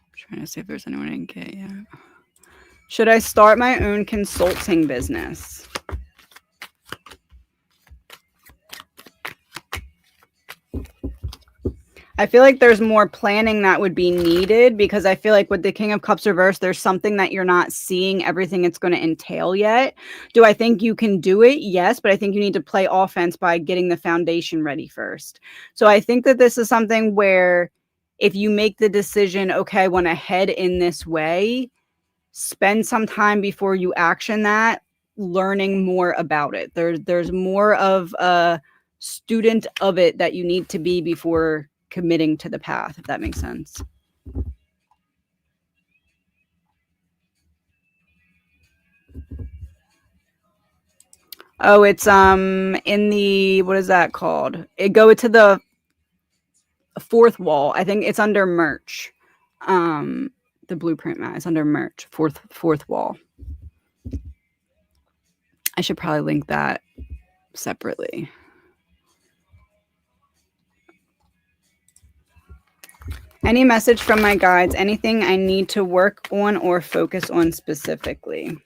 I'm trying to see if there's anyone I can get yet. Should I start my own consulting business? I feel like there's more planning that would be needed, because I feel like with the King of Cups reversed, there's something that you're not seeing everything it's going to entail yet. Do I think you can do it? Yes, but I think you need to play offense by getting the foundation ready first. So I think that this is something where if you make the decision, okay, I want to head in this way, spend some time before you action that, learning more about it. There's more of a student of it that you need to be before committing to the path, if that makes sense. Oh, it's in the, what is that called? It go to the 4th wall. I think it's under merch. The blueprint mat is under merch, fourth wall. I should probably link that separately. Any message from my guides? Anything I need to work on or focus on specifically?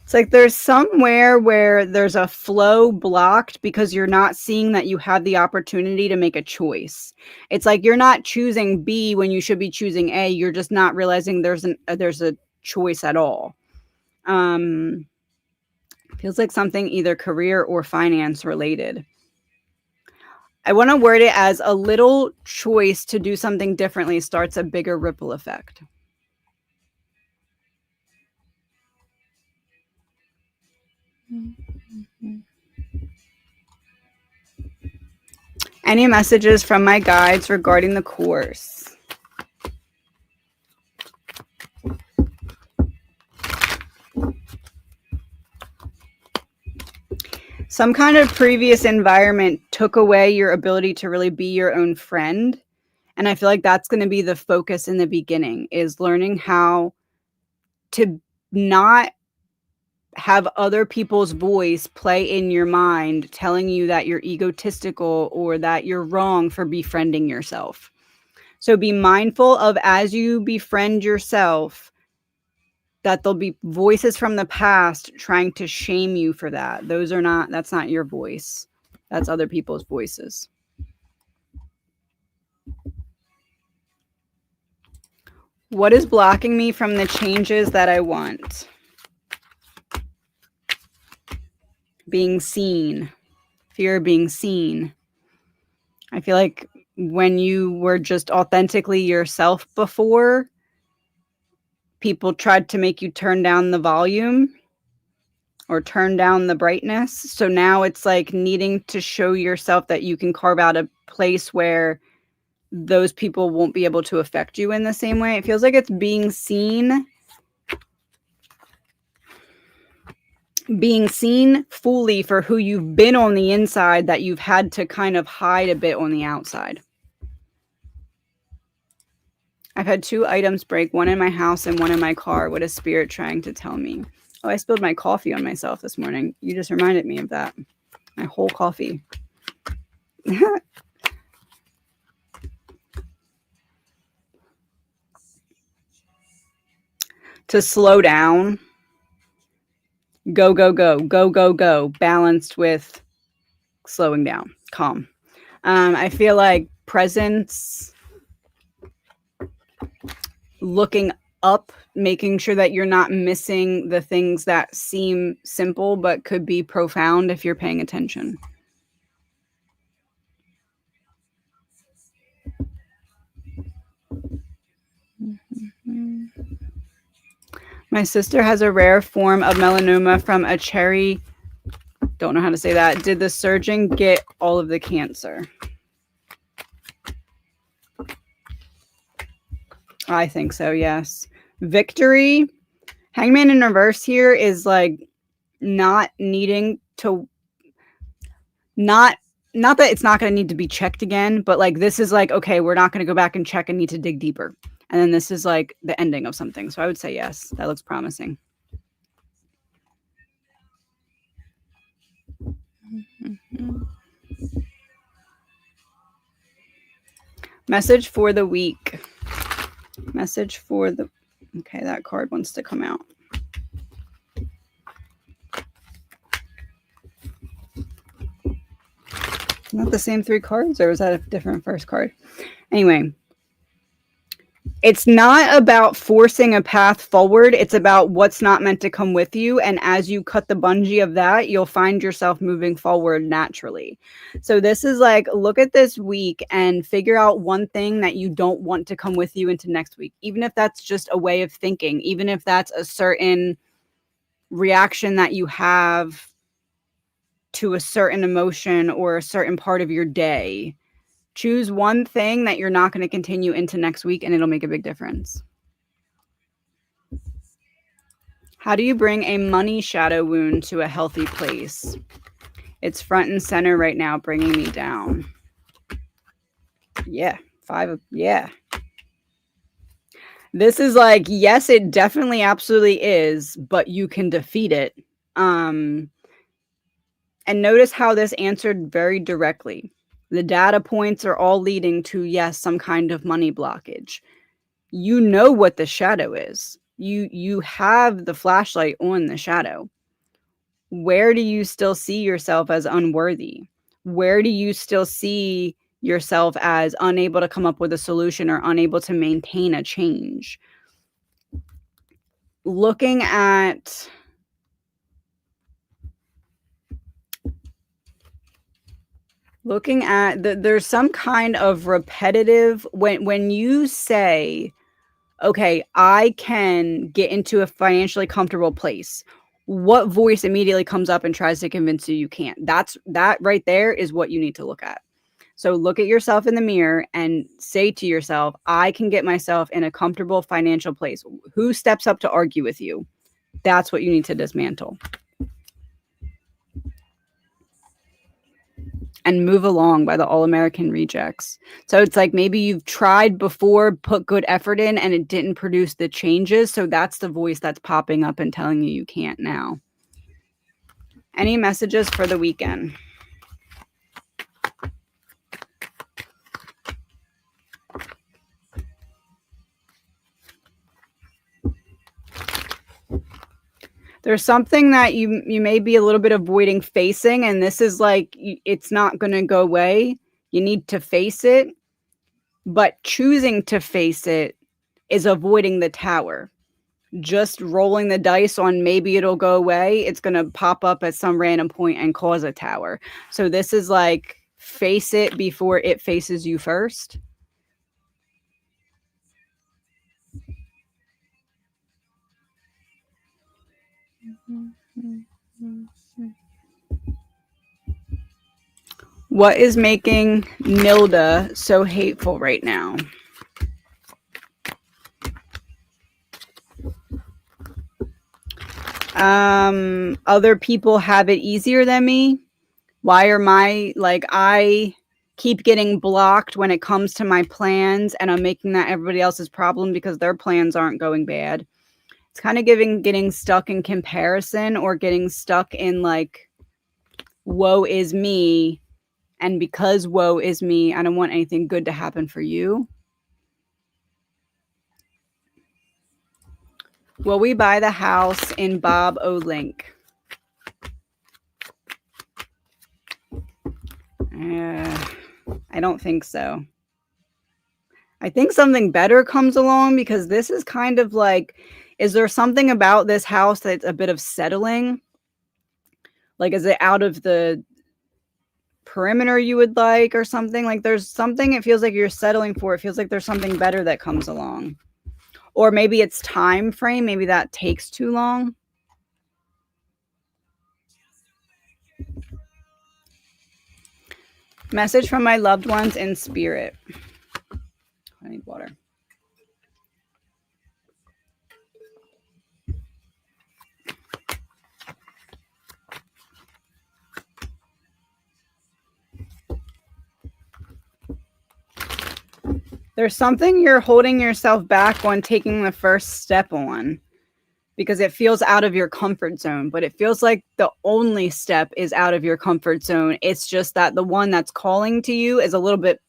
It's like there's somewhere where there's a flow blocked because you're not seeing that you have the opportunity to make a choice. It's like you're not choosing B when you should be choosing A. You're just not realizing there's a choice at all. Feels like something either career or finance related. I want to word it as a little choice to do something differently starts a bigger ripple effect. Any messages from my guides regarding the course? Some kind of previous environment took away your ability to really be your own friend. And I feel like that's going to be the focus in the beginning, is learning how to not have other people's voice play in your mind, telling you that you're egotistical or that you're wrong for befriending yourself. So be mindful of, as you befriend yourself, that there'll be voices from the past trying to shame you for that. That's not your voice. That's other people's voices. What is blocking me from the changes that I want? Being seen. Fear of being seen. I feel like when you were just authentically yourself before, people tried to make you turn down the volume or turn down the brightness. So now it's like needing to show yourself that you can carve out a place where those people won't be able to affect you in the same way. It feels like it's being seen fully for who you've been on the inside, that you've had to kind of hide a bit on the outside. I've had 2 items break, one in my house and one in my car. What is spirit trying to tell me? Oh, I spilled my coffee on myself this morning. You just reminded me of that. My whole coffee. To slow down. Go, go, go, go, go, go. Balanced with slowing down, calm. I feel like presence, looking up, making sure that you're not missing the things that seem simple but could be profound if you're paying attention. My sister has a rare form of melanoma from a cherry. Don't know how to say that. Did the surgeon get all of the cancer? I think so, yes. Victory. Hangman in reverse here is like not needing to, not that it's not going to need to be checked again, but like this is like, okay, we're not going to go back and check and need to dig deeper. And then this is like the ending of something. So I would say yes, that looks promising. Message for the week. Message for the... Okay, that card wants to come out. Not the same 3 cards, or was that a different first card? Anyway, it's not about forcing a path forward. It's about what's not meant to come with you. And as you cut the bungee of that, you'll find yourself moving forward naturally. So this is like, look at this week and figure out one thing that you don't want to come with you into next week. Even if that's just a way of thinking, even if that's a certain reaction that you have to a certain emotion or a certain part of your day. Choose one thing that you're not going to continue into next week, and it'll make a big difference. How do you bring a money shadow wound to a healthy place? It's front and center right now, bringing me down. Yeah, 5. Yeah. This is like, yes, it definitely absolutely is, but you can defeat it. And notice how this answered very directly. The data points are all leading to, yes, some kind of money blockage. You know what the shadow is. You have the flashlight on the shadow. Where do you still see yourself as unworthy? Where do you still see yourself as unable to come up with a solution or unable to maintain a change? Looking at there's some kind of repetitive, when you say, okay, I can get into a financially comfortable place, what voice immediately comes up and tries to convince you you can't? That right there is what you need to look at. So look at yourself in the mirror and say to yourself, I can get myself in a comfortable financial place. Who steps up to argue with you? That's what you need to dismantle. And move along by the All-American Rejects. So it's like maybe you've tried before, put good effort in, and it didn't produce the changes. So that's the voice that's popping up and telling you you can't now. Any messages for the weekend? There's something that you may be a little bit avoiding facing, and this is like, it's not going to go away. You need to face it, but choosing to face it is avoiding the tower. Just rolling the dice on maybe it'll go away, it's going to pop up at some random point and cause a tower. So this is like, face it before it faces you first. What is making Nilda so hateful right now? Other people have it easier than me. Why are I keep getting blocked when it comes to my plans, and I'm making that everybody else's problem because their plans aren't going bad. It's kind of getting stuck in comparison, or getting stuck in like, woe is me. And because woe is me, I don't want anything good to happen for you. Will we buy the house in Bob O'Link? I don't think so. I think something better comes along because this is kind of like, is there something about this house that's a bit of settling? Like, is it out of the perimeter you would like or something? Like, there's something it feels like you're settling for. It feels like there's something better that comes along. Or maybe it's time frame. Maybe that takes too long. Message from my loved ones in spirit. I need water. There's something you're holding yourself back on taking the first step on because it feels out of your comfort zone, but it feels like the only step is out of your comfort zone. It's just that the one that's calling to you is a little bit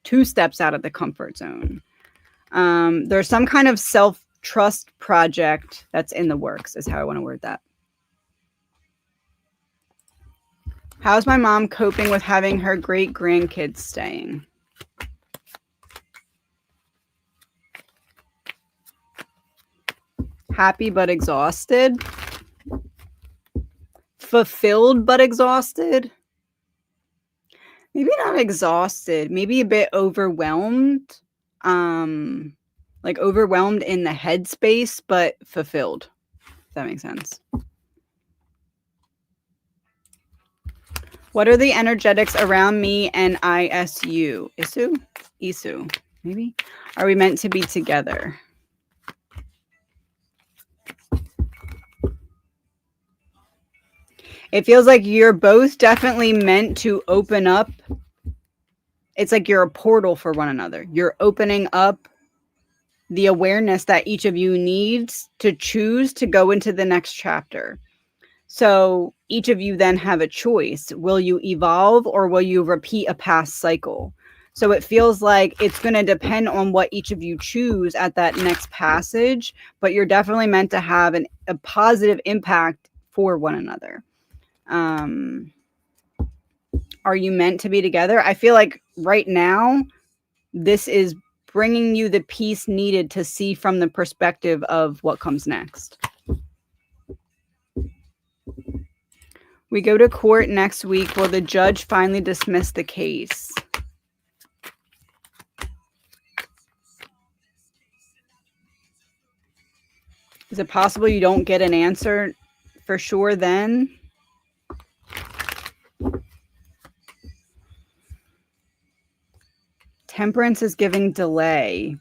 2 steps out of the comfort zone. There's some kind of self-trust project that's in the works, is how I want to word that. How's my mom coping with having her great grandkids staying? Happy but exhausted. Fulfilled but exhausted. Maybe not exhausted. Maybe a bit overwhelmed. Like overwhelmed in the headspace, but fulfilled. If that makes sense. What are the energetics around me and ISU? Isu, maybe? Are we meant to be together? It feels like you're both definitely meant to open up. It's like you're a portal for one another. You're opening up the awareness that each of you needs to choose to go into the next chapter. So each of you then have a choice. Will you evolve or will you repeat a past cycle? So it feels like it's going to depend on what each of you choose at that next passage, but you're definitely meant to have a positive impact for one another. Are you meant to be together? I feel like right now, this is bringing you the peace needed to see from the perspective of what comes next. We go to court next week. Will the judge finally dismiss the case? Is it possible you don't get an answer for sure then? Temperance is giving delay.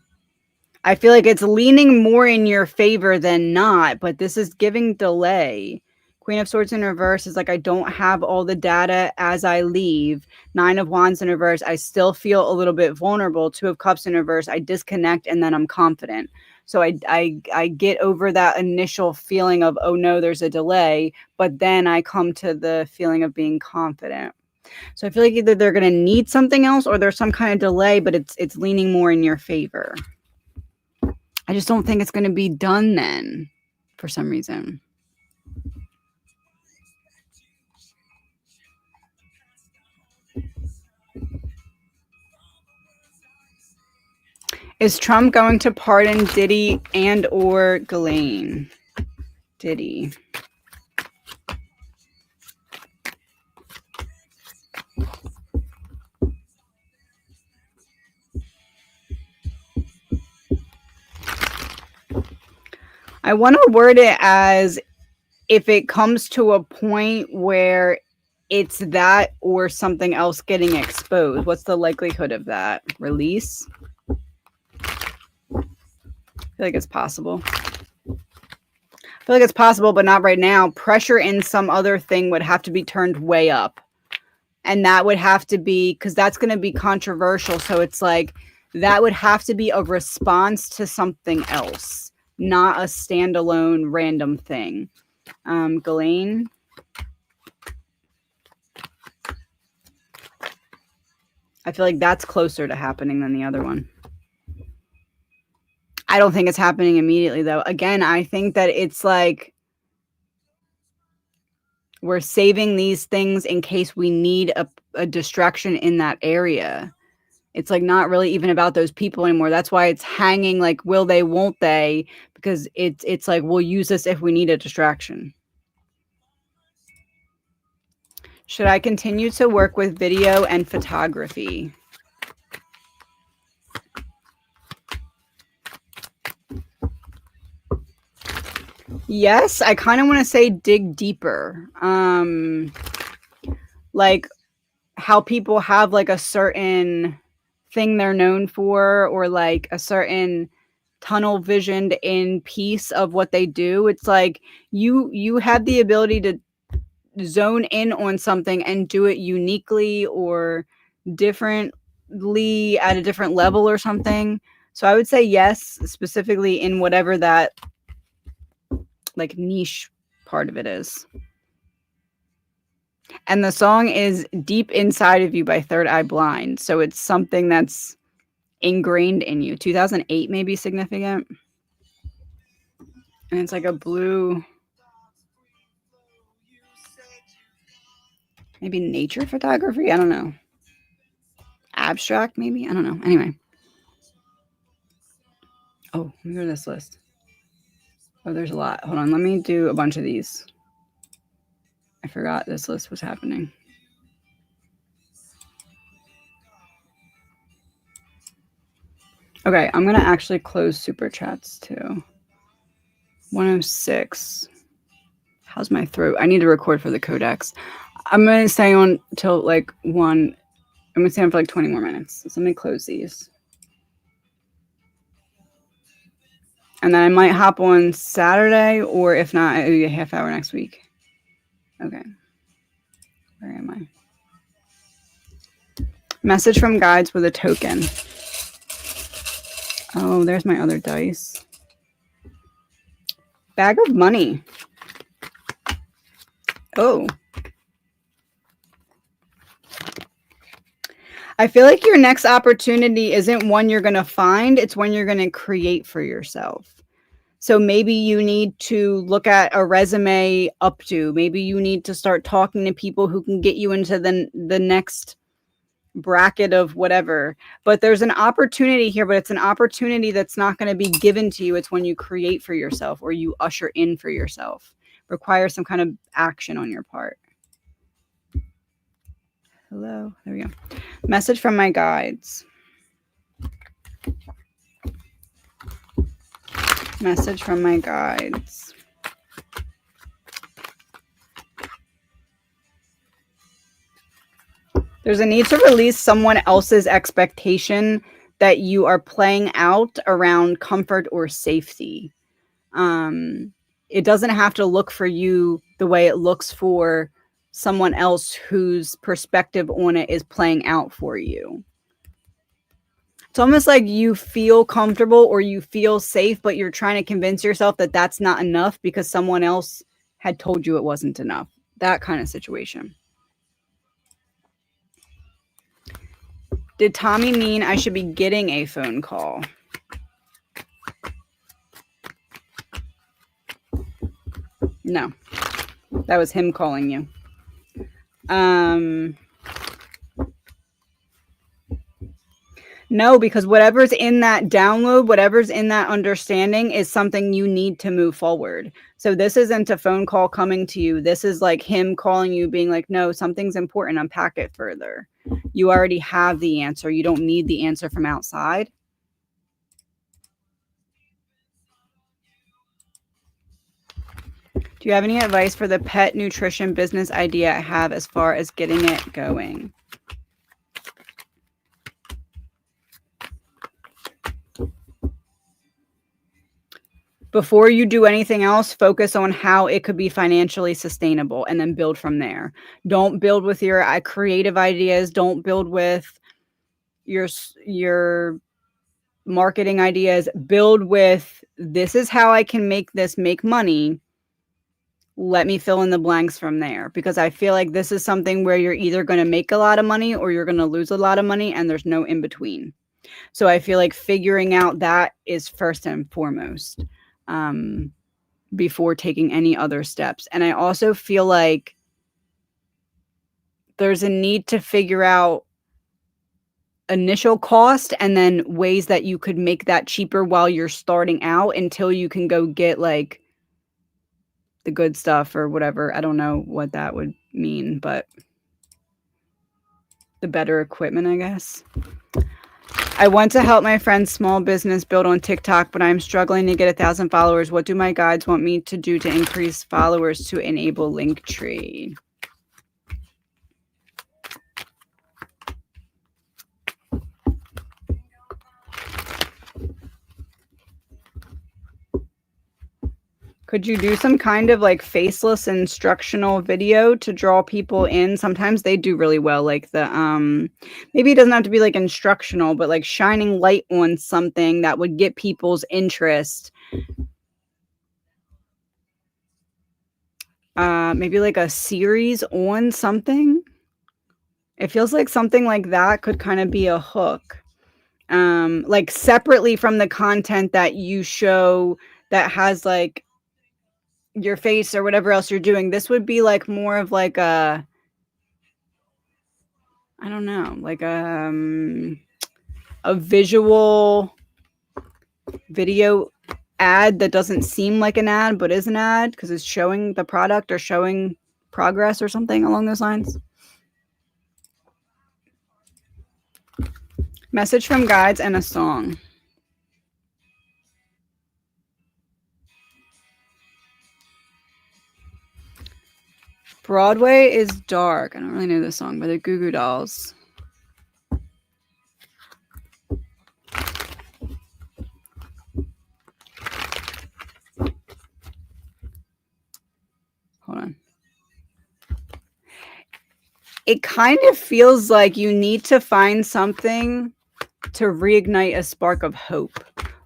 I feel like it's leaning more in your favor than not, but this is giving delay. Queen of Swords in reverse is like, I don't have all the data as I leave. 9 of Wands in reverse, I still feel a little bit vulnerable. 2 of Cups in reverse, I disconnect and then I'm confident. So I get over that initial feeling of, oh no, there's a delay, but then I come to the feeling of being confident. So I feel like either they're going to need something else or there's some kind of delay, but it's leaning more in your favor. I just don't think it's going to be done then for some reason. Is Trump going to pardon Diddy and or Ghislaine? Diddy. I want to word it as if it comes to a point where it's that or something else getting exposed. What's the likelihood of that? Release? I feel like it's possible. I feel like it's possible, but not right now. Pressure in some other thing would have to be turned way up. And that would have to be, because that's going to be controversial. So it's like, that would have to be a response to something else, not a standalone random thing. Ghislaine. I feel like that's closer to happening than the other one. I don't think it's happening immediately, though. Again, I think that it's like We're saving these things in case we need a distraction in that area. It's like not really even about those people anymore. That's why it's hanging like, will they, won't they? Because it's like, we'll use this if we need a distraction. Should I continue to work with video and photography? Yes, I kind of want to say dig deeper. Like how people have like a certain thing they're known for, or like a certain tunnel visioned in piece of what they do. It's like you have the ability to zone in on something and do it uniquely or differently at a different level or something. So I would say yes, specifically in whatever that like niche part of it is. And the song is Deep Inside of You by Third Eye Blind. So it's something that's ingrained in you. 2008 may be significant. And it's like a blue, maybe nature photography. I don't know. Abstract, maybe. I don't know. Anyway. Oh, let me go to this list. Oh, there's a lot. Hold on. Let me do a bunch of these. I forgot this list was happening. Okay, I'm going to actually close super chats too. 106. How's my throat? I need to record for the codex. I'm going to stay on till like 1. I'm going to stay on for like 20 more minutes. So let me close these. And then I might hop on Saturday, or if not, it'll be a half hour next week. Okay. Where am I? Message from guides with a token. Oh, there's my other dice. Bag of money. Oh. I feel like your next opportunity isn't one you're going to find. It's one you're going to create for yourself. So maybe you need to look at a resume updo. Maybe you need to start talking to people who can get you into the next bracket of whatever. But there's an opportunity here, but it's an opportunity that's not going to be given to you. It's when you create for yourself or you usher in for yourself. Requires some kind of action on your part. Hello. There we go. Message from my guides. Message from my guides. There's a need to release someone else's expectation that you are playing out around comfort or safety. It doesn't have to look for you the way it looks for someone else whose perspective on it is playing out for you. It's almost like you feel comfortable or you feel safe, but you're trying to convince yourself that that's not enough because someone else had told you it wasn't enough. That kind of situation. Did Tommy mean I should be getting a phone call? No. That was him calling you. No, because whatever's in that download, whatever's in that understanding is something you need to move forward. So this isn't a phone call coming to you. This is like him calling you, being like, no, something's important. Unpack it further. You already have the answer. You don't need the answer from outside. Do you have any advice for the pet nutrition business idea I have as far as getting it going? Before you do anything else, focus on how it could be financially sustainable and then build from there. Don't build with your creative ideas. Don't build with your marketing ideas. Build with, this is how I can make this make money. Let me fill in the blanks from there, because I feel like this is something where you're either going to make a lot of money or you're going to lose a lot of money, and there's no in between. So I feel like figuring out that is first and foremost. Before taking any other steps. And I also feel like there's a need to figure out initial cost and then ways that you could make that cheaper while you're starting out until you can go get like the good stuff or whatever. I don't know what that would mean, but the better equipment, I guess. I want to help my friend's small business build on TikTok, but I'm struggling to get 1,000 followers. What do my guides want me to do to increase followers to enable Linktree? Could you do some kind of like faceless instructional video to draw people in? Sometimes they do really well, like the maybe it doesn't have to be like instructional, but like shining light on something that would get people's interest. Maybe like a series on something. It feels like something like that could kind of be a hook. Like separately from the content that you show that has like your face or whatever else you're doing. This would be like more of like a, I don't know, like a visual video ad that doesn't seem like an ad but is an ad because it's showing the product or showing progress or something along those lines. Message from guides and a song. Broadway is dark. I don't really know this song, but the Goo Goo Dolls. Hold on. It kind of feels like you need to find something to reignite a spark of hope.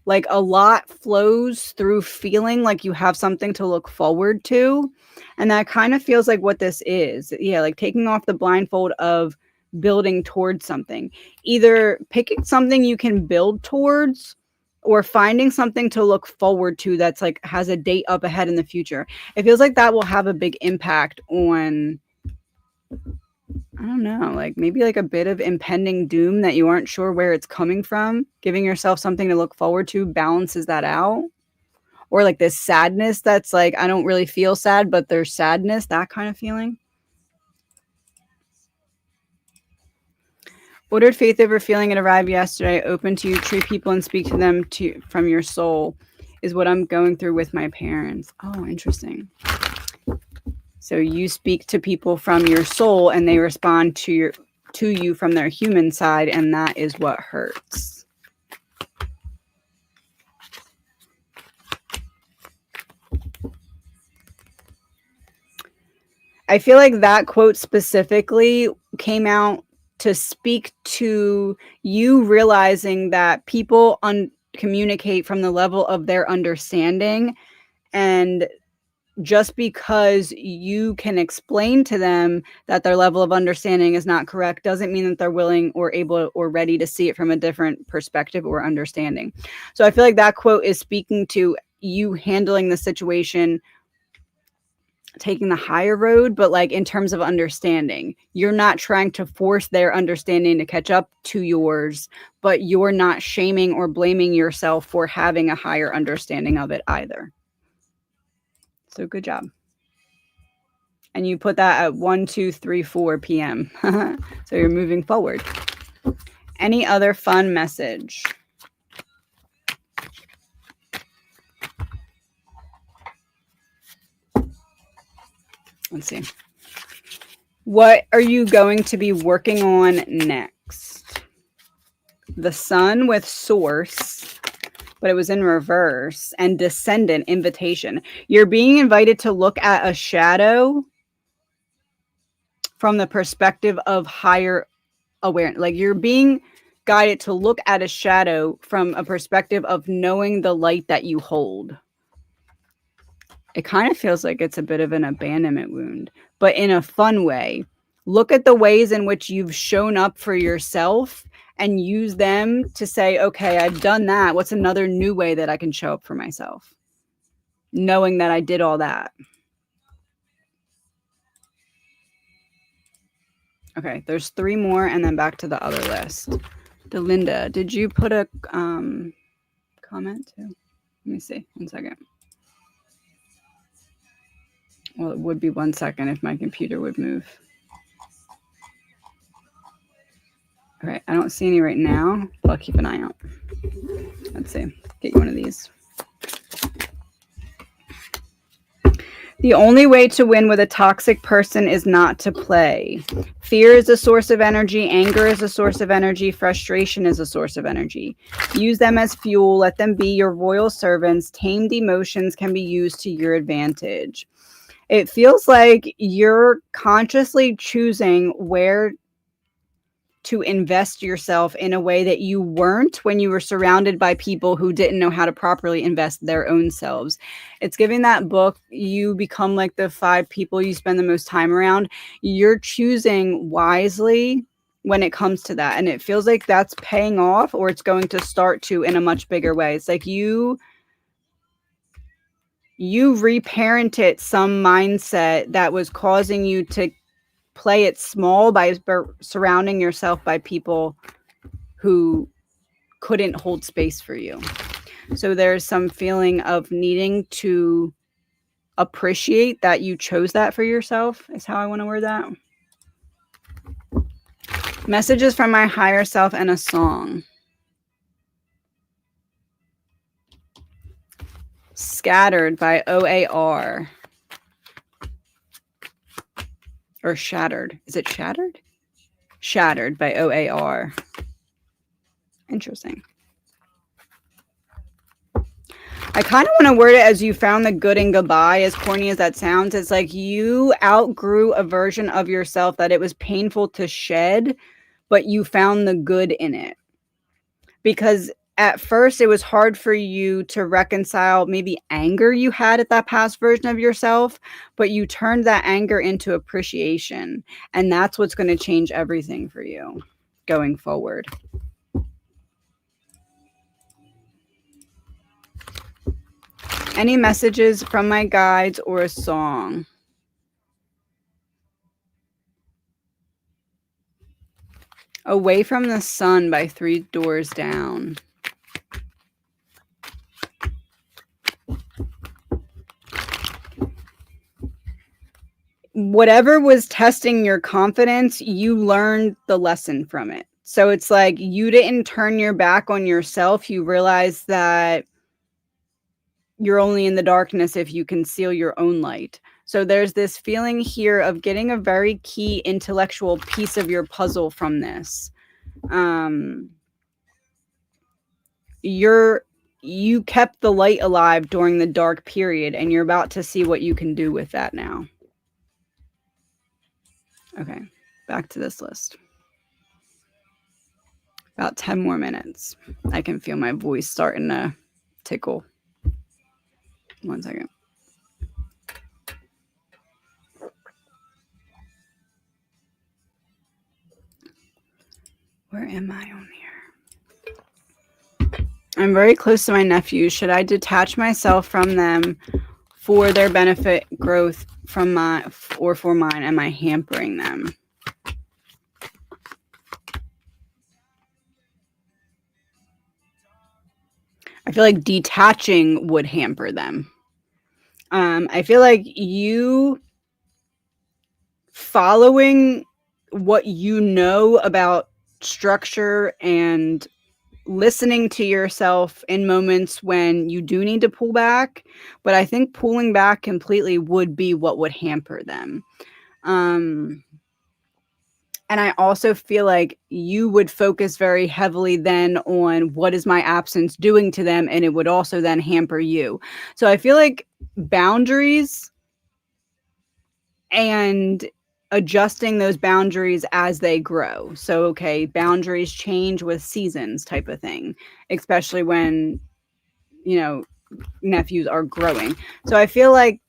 Like a lot flows through feeling like you have something to look forward to. And that kind of feels like what this is. Yeah, like taking off the blindfold of building towards something. Either picking something you can build towards or finding something to look forward to that's like has a date up ahead in the future. It feels like that will have a big impact on, I don't know, like maybe like a bit of impending doom that you aren't sure where it's coming from. Giving yourself something to look forward to balances that out. Or like this sadness that's like, I don't really feel sad, but there's sadness, that kind of feeling. Ordered faith over feeling. It arrived yesterday. Open to you, treat people and speak to them from your soul is what I'm going through with my parents. Oh, interesting. So you speak to people from your soul and they respond to you from their human side, and that is what hurts. I feel like that quote specifically came out to speak to you realizing that people communicate from the level of their understanding, and just because you can explain to them that their level of understanding is not correct doesn't mean that they're willing or able or ready to see it from a different perspective or understanding. So I feel like that quote is speaking to you handling the situation, taking the higher road, but like in terms of understanding, you're not trying to force their understanding to catch up to yours, but you're not shaming or blaming yourself for having a higher understanding of it either. So good job. And you put that at 1, 2, 3, 4 p.m. So you're moving forward. Any other fun message? Let's see. What are you going to be working on next? The Sun with Source, but it was in reverse, and Descendant, Invitation. You're being invited to look at a shadow from the perspective of higher awareness. Like you're being guided to look at a shadow from a perspective of knowing the light that you hold. It kind of feels like it's a bit of an abandonment wound, but in a fun way. Look at the ways in which you've shown up for yourself and use them to say, okay, I've done that. What's another new way that I can show up for myself? Knowing that I did all that. Okay, there's 3 more and then back to the other list. Delinda, did you put a comment too? Let me see. 1 second. Well, it would be 1 second if my computer would move. All right, I don't see any right now, but I'll keep an eye out. Let's see. Get you one of these. The only way to win with a toxic person is not to play. Fear is a source of energy. Anger is a source of energy. Frustration is a source of energy. Use them as fuel. Let them be your royal servants. Tamed emotions can be used to your advantage. It feels like you're consciously choosing where to invest yourself in a way that you weren't when you were surrounded by people who didn't know how to properly invest their own selves. It's giving that book, you become like the 5 people you spend the most time around. You're choosing wisely when it comes to that. And it feels like that's paying off, or it's going to start to in a much bigger way. It's like you reparented some mindset that was causing you to play it small by surrounding yourself by people who couldn't hold space for you. So there's some feeling of needing to appreciate that you chose that for yourself, is how I want to word that. Messages from my higher self and a song. Scattered by OAR. Or Shattered. Is it Shattered? Shattered by OAR. Interesting. I kind of want to word it as you found the good in goodbye, as corny as that sounds. It's like you outgrew a version of yourself that it was painful to shed, but you found the good in it. Because at first it was hard for you to reconcile maybe anger you had at that past version of yourself, but you turned that anger into appreciation. And that's what's going to change everything for you going forward. Any messages from my guides or a song? Away from the Sun by 3 Doors Down. Whatever was testing your confidence, you learned the lesson from it. So it's like you didn't turn your back on yourself. You realized that you're only in the darkness if you conceal your own light. So there's this feeling here of getting a very key intellectual piece of your puzzle from this. You kept the light alive during the dark period, and you're about to see what you can do with that now. Okay, back to this list. About 10 more minutes. I can feel my voice starting to tickle. 1 second. Where am I on here? I'm very close to my nephews. Should I detach myself from them for their benefit, growth from for mine? Am I hampering them? I feel like detaching would hamper them. I feel like you following what you know about structure and listening to yourself in moments when you do need to pull back, but I think pulling back completely would be what would hamper them. And I also feel like you would focus very heavily then on what is my absence doing to them, and it would also then hamper you. So I feel like boundaries and adjusting those boundaries as they grow. So, okay, boundaries change with seasons type of thing, especially when, nephews are growing. So I feel like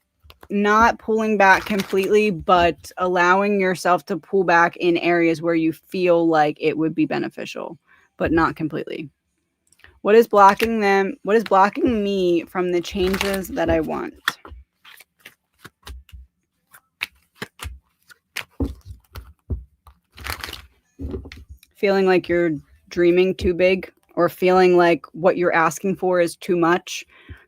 not pulling back completely, but allowing yourself to pull back in areas where you feel like it would be beneficial, but not completely. What is blocking them? What is blocking me from the changes that I want? feeling like you're dreaming too big, or feeling like what you're asking for is too much,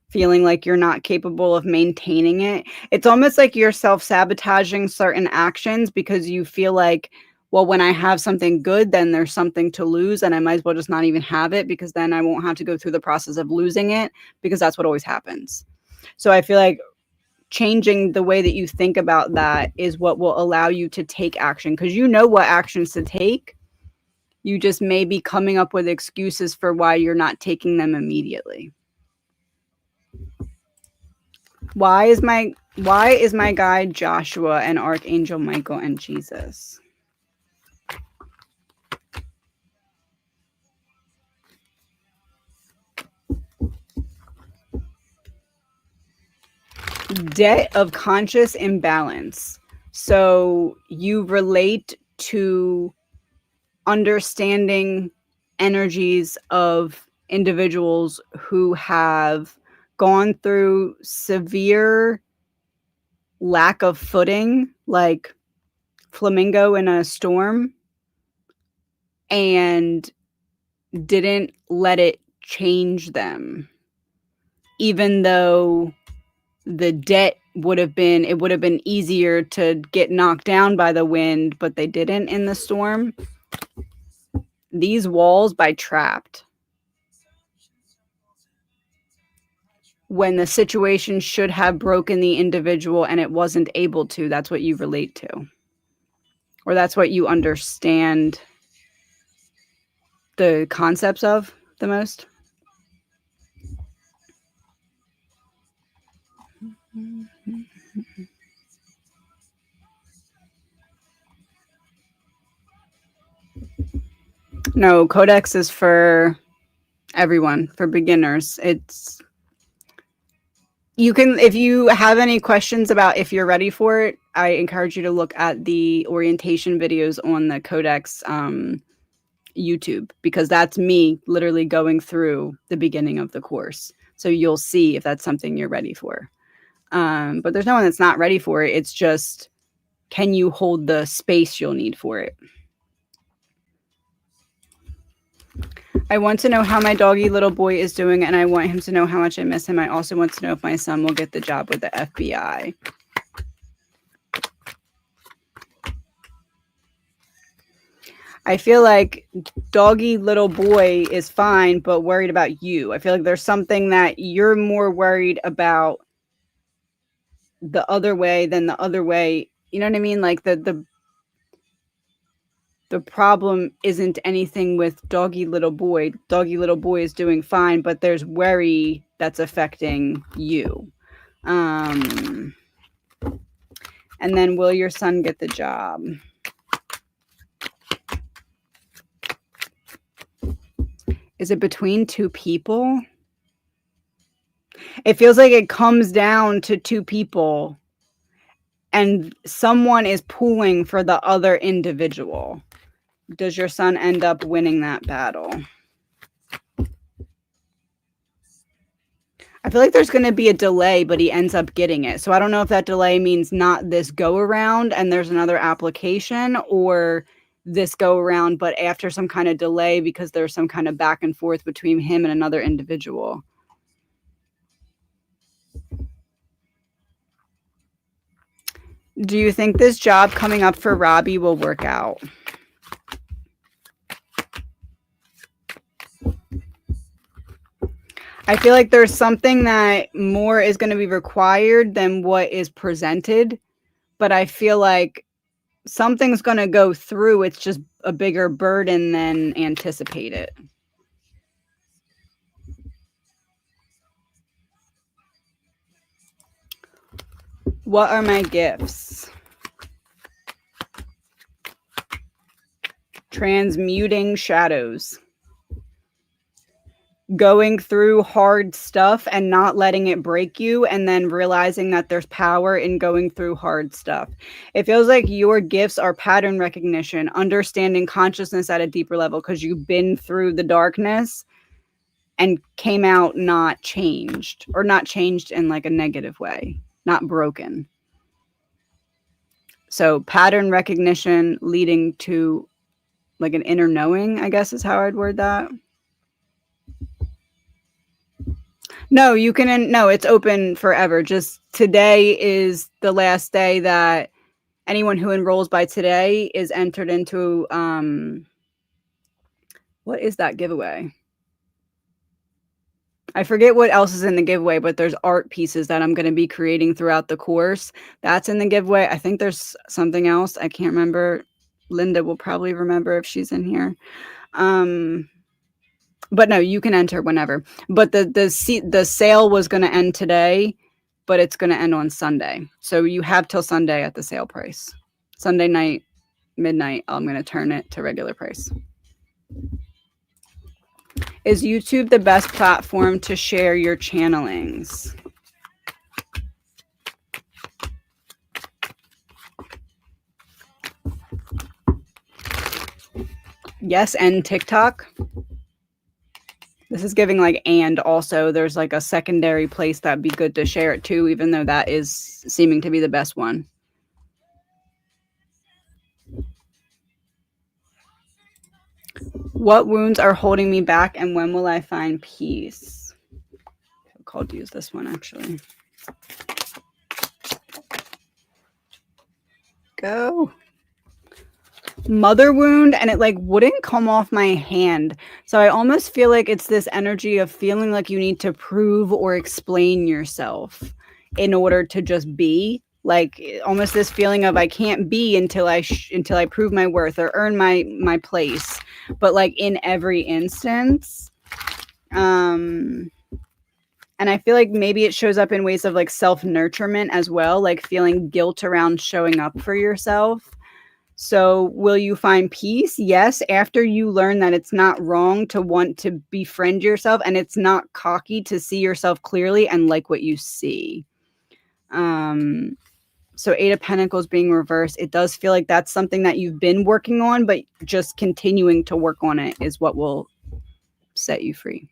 feeling like you're not capable of maintaining it. It's almost like you're self-sabotaging certain actions because you feel like, well, when I have something good, then there's something to lose, and I might as well just not even have it, because then I won't have to go through the process of losing it, because that's what always happens. So I feel like changing the way that you think about that is what will allow you to take action, because you know what actions to take. You just may be coming up with excuses for why you're not taking them immediately. Why is my guide Joshua and Archangel Michael and Jesus? Debt of conscious imbalance. So you relate to understanding energies of individuals who have gone through severe lack of footing, like flamingo in a storm, and didn't let it change them, even though the debt would have been easier to get knocked down by the wind, but they didn't in the storm. These walls by trapped, when the situation should have broken the individual and it wasn't able to. That's what you relate to, or that's what you understand the concepts of the most. No, Codex is for everyone, for beginners. It's, you can, if you have any questions about if you're ready for it, I encourage you to look at the orientation videos on the Codex YouTube, because that's me literally going through the beginning of the course. So you'll see if that's something you're ready for. But there's no one that's not ready for it. It's just, can you hold the space you'll need for it? I want to know how my doggy little boy is doing, and I want him to know how much I miss him. I also want to know if my son will get the job with the FBI. I feel like doggy little boy is fine, but worried about you. I feel like there's something that you're more worried about the other way than the other way. You know what I mean? Like the problem isn't anything with doggy little boy. Doggy little boy is doing fine, but there's worry that's affecting you. And then, will your son get the job? Is it between two people? It feels like it comes down to two people, and someone is pulling for the other individual. Does your son end up winning that battle? I feel like there's going to be a delay, but he ends up getting it. So I don't know if that delay means not this go around and there's another application, or this go around, but after some kind of delay because there's some kind of back and forth between him and another individual. Do you think this job coming up for Robbie will work out? I feel like there's something that more is going to be required than what is presented, but I feel like something's going to go through. It's just a bigger burden than anticipated. What are my gifts? Transmuting shadows. Going through hard stuff and not letting it break you, and then realizing that there's power in going through hard stuff. It feels like your gifts are pattern recognition, understanding consciousness at a deeper level, because you've been through the darkness and came out not changed, or not changed in like a negative way, not broken. So pattern recognition leading to like an inner knowing, I guess is how I'd word that. No, you can, no, it's open forever. Just today is the last day that anyone who enrolls by today is entered into, what is that giveaway? I forget what else is in the giveaway, but there's art pieces that I'm going to be creating throughout the course. That's in the giveaway. I think there's something else. I can't remember. Linda will probably remember if she's in here. But no, you can enter whenever. But the sale was going to end today, but it's going to end on Sunday. So you have till Sunday at the sale price. Sunday night, midnight, I'm going to turn it to regular price. Is YouTube the best platform to share your channelings? Yes, and TikTok. This is giving like, and also there's like a secondary place that'd be good to share it to, even though that is seeming to be the best one. What wounds are holding me back and when will I find peace? I'm called to use this one actually. Go. Mother wound, and it like wouldn't come off my hand. So I almost feel like it's this energy of feeling like you need to prove or explain yourself in order to just be. Like almost this feeling of I can't be until I prove my worth or earn my place. But like in every instance, and I feel like maybe it shows up in ways of like self-nurturement as well, like feeling guilt around showing up for yourself. So will you find peace? Yes, after you learn that it's not wrong to want to befriend yourself and it's not cocky to see yourself clearly and like what you see. So 8 of Pentacles being reversed, it does feel like that's something that you've been working on, but just continuing to work on it is what will set you free.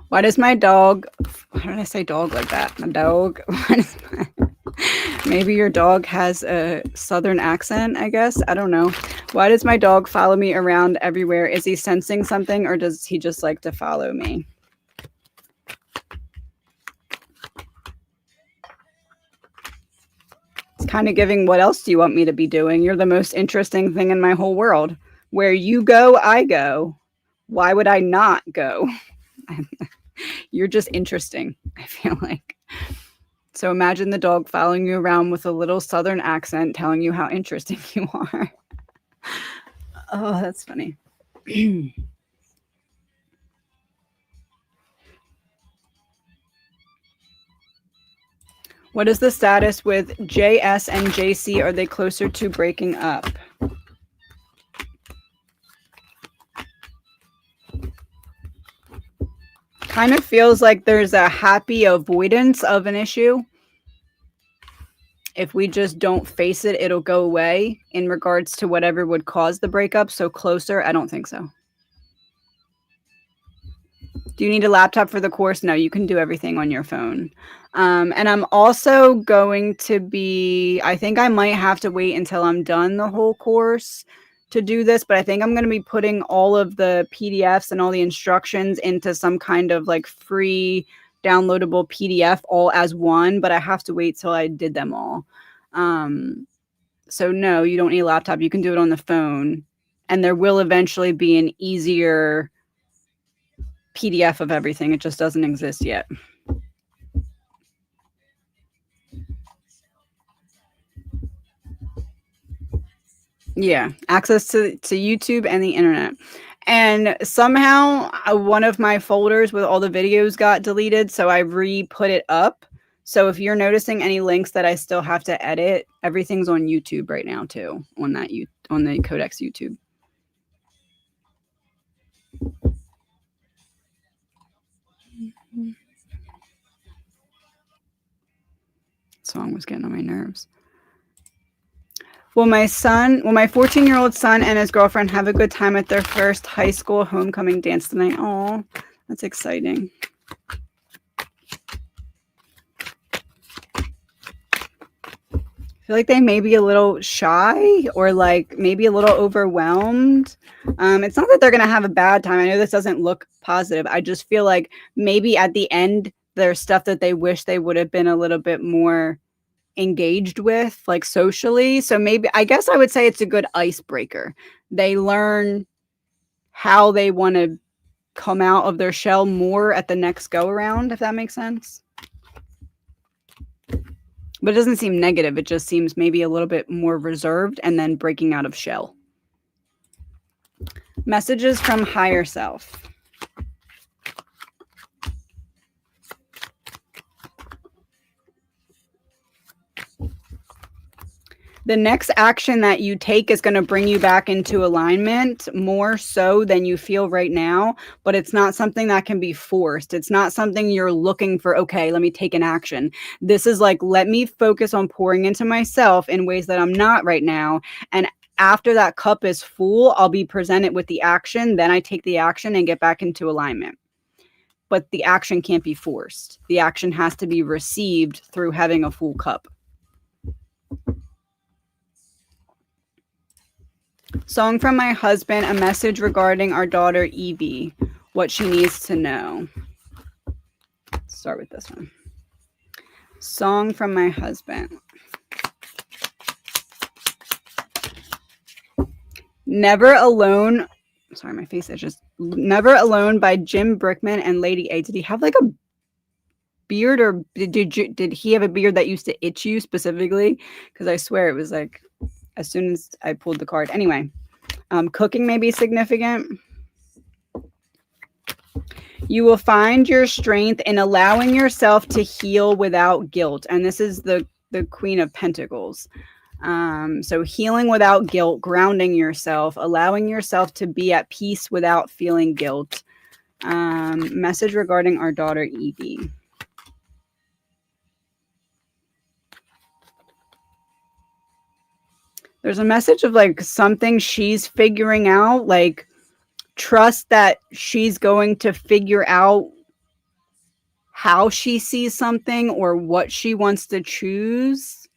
Why does my dog, why did I say dog like that? My dog, maybe your dog has a southern accent, I guess. I don't know. Why does my dog follow me around everywhere? Is he sensing something or does he just like to follow me? It's kind of giving, what else do you want me to be doing? You're the most interesting thing in my whole world. Where you go, I go. Why would I not go? You're just interesting, I feel like. So imagine the dog following you around with a little southern accent telling you how interesting you are. Oh, that's funny. What is the status with JS and JC? Are they closer to breaking up? Kind of feels like there's a happy avoidance of an issue. If we just don't face it, it'll go away in regards to whatever would cause the breakup. So closer, I don't think so. Do you need a laptop for the course? No, you can do everything on your phone. And I'm also going to be, I think I might have to wait until I'm done the whole course to do this, but I think I'm going to be putting all of the PDFs and all the instructions into some kind of like free downloadable PDF all as one, but I have to wait till I did them all. So no, you don't need a laptop. You can do it on the phone, and there will eventually be an easier PDF of everything. It just doesn't exist yet. Yeah, access to YouTube and the internet. And somehow one of my folders with all the videos got deleted, so I re-put it up. So if you're noticing any links that I still have to edit, everything's on YouTube right now too, on that on the Codex YouTube. Song was getting on my nerves. Will my 14-year-old son and his girlfriend have a good time at their first high school homecoming dance tonight? Oh, that's exciting. feel like they may be a little shy or like maybe a little overwhelmed. It's not that they're going to have a bad time. I know this doesn't look positive. I just feel like maybe at the end, there's stuff that they wish they would have been a little bit more engaged with, like socially. So maybe, I guess I would say it's a good icebreaker. They learn how they want to come out of their shell more at the next go around, if that makes sense. But it doesn't seem negative. It just seems maybe a little bit more reserved and then breaking out of shell. Messages from higher self. The next action that you take is going to bring you back into alignment more so than you feel right now, but it's not something that can be forced. It's not something you're looking for, okay, let me take an action. This is like, let me focus on pouring into myself in ways that I'm not right now. And after that cup is full, I'll be presented with the action. Then I take the action and get back into alignment. But the action can't be forced. The action has to be received through having a full cup. Song from my husband, a message regarding our daughter Evie, what she needs to know. Let's start with this one. Song from my husband. Never Alone. Sorry, my face is just Never Alone by Jim Brickman and Lady A. Did he have like a beard, or did he have a beard that used to itch you specifically? Because I swear it was like as soon as I pulled the card. Anyway, cooking may be significant. You will find your strength in allowing yourself to heal without guilt. And this is the Queen of Pentacles. So healing without guilt, grounding yourself, allowing yourself to be at peace without feeling guilt. Message regarding our daughter Evie. There's a message of like something she's figuring out, like trust that she's going to figure out how she sees something or what she wants to choose.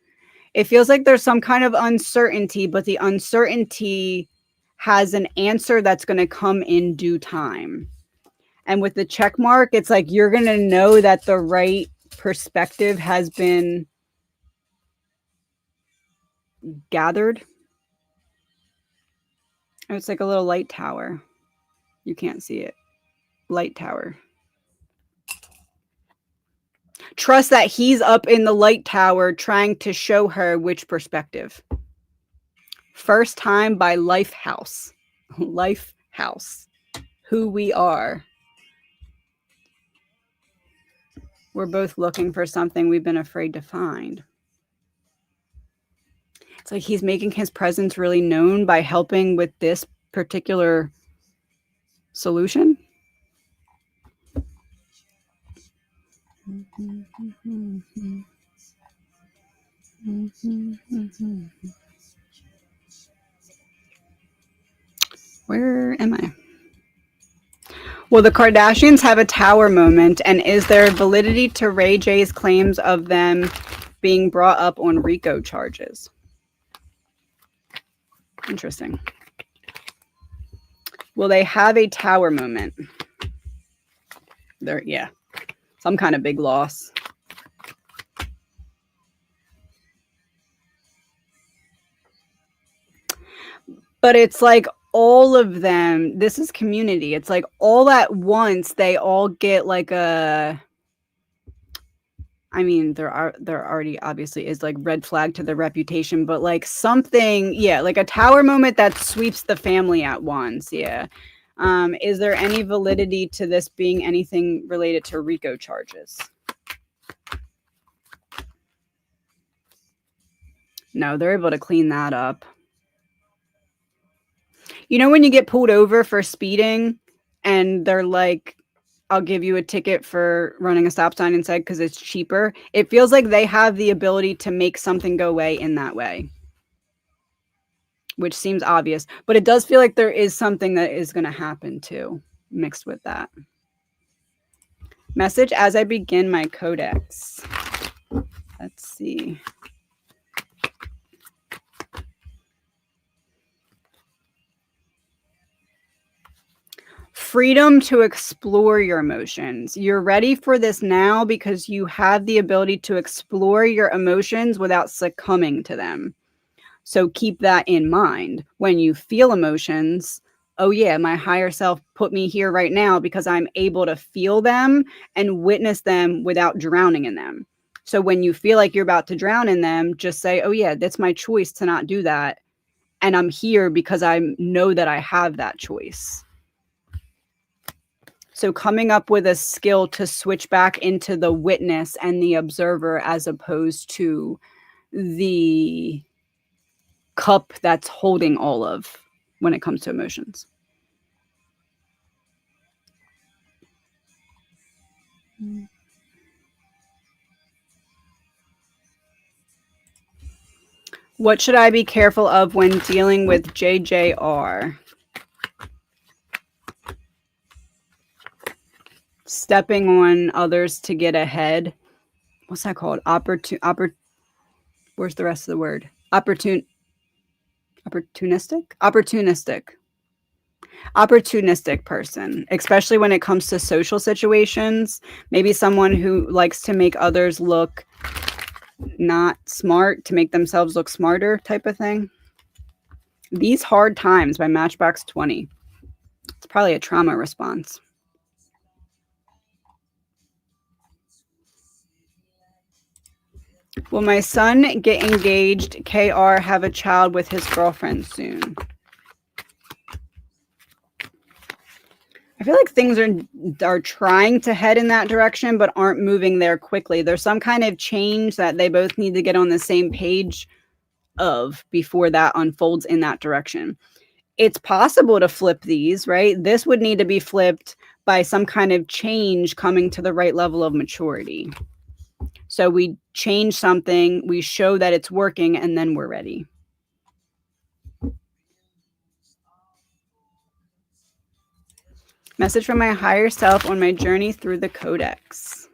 It feels like there's some kind of uncertainty, but the uncertainty has an answer that's going to come in due time. And with the check mark, it's like you're going to know that the right perspective has been gathered. Oh, it's like a little light tower. You can't see it. Light tower. Trust that he's up in the light tower trying to show her which perspective. First Time by Lifehouse. Lifehouse. Who we are. We're both looking for something we've been afraid to find. It's like he's making his presence really known by helping with this particular solution. Where am I? Will the Kardashians have a tower moment? And is there validity to Ray J's claims of them being brought up on RICO charges? Interesting. Will they have a tower moment? Yeah. Some kind of big loss. But it's like all of them, this is community. It's like all at once, they all get like a, I mean, there already obviously is like red flag to the reputation, but like something, yeah, like a tower moment that sweeps the family at once. Yeah. Is there any validity to this being anything related to RICO charges? No, they're able to clean that up. You know, when you get pulled over for speeding and they're like, I'll give you a ticket for running a stop sign inside because it's cheaper. It feels like they have the ability to make something go away in that way, which seems obvious, but it does feel like there is something that is going to happen too, mixed with that. Message as I begin my codex. Let's see. freedom to explore your emotions. You're ready for this now because you have the ability to explore your emotions without succumbing to them. So keep that in mind. When you feel emotions, oh yeah, my higher self put me here right now because I'm able to feel them and witness them without drowning in them. So when you feel like you're about to drown in them, just say, oh yeah, that's my choice to not do that. And I'm here because I know that I have that choice. So coming up with a skill to switch back into the witness and the observer as opposed to the cup that's holding all of when it comes to emotions. What should I be careful of when dealing with JJR? Stepping on others to get ahead. What's that called? Where's the rest of the word? Opportunistic? Opportunistic person, especially when it comes to social situations. Maybe someone who likes to make others look not smart to make themselves look smarter type of thing. These Hard Times by Matchbox 20. It's probably a trauma response. Will my son get engaged? KR have a child with his girlfriend soon. I feel like things are trying to head in that direction, but aren't moving there quickly. There's some kind of change that they both need to get on the same page of before that unfolds in that direction. It's possible to flip these, right? This would need to be flipped by some kind of change coming to the right level of maturity. So we change something, we show that it's working, and then we're ready. Message from my higher self on my journey through the Codex.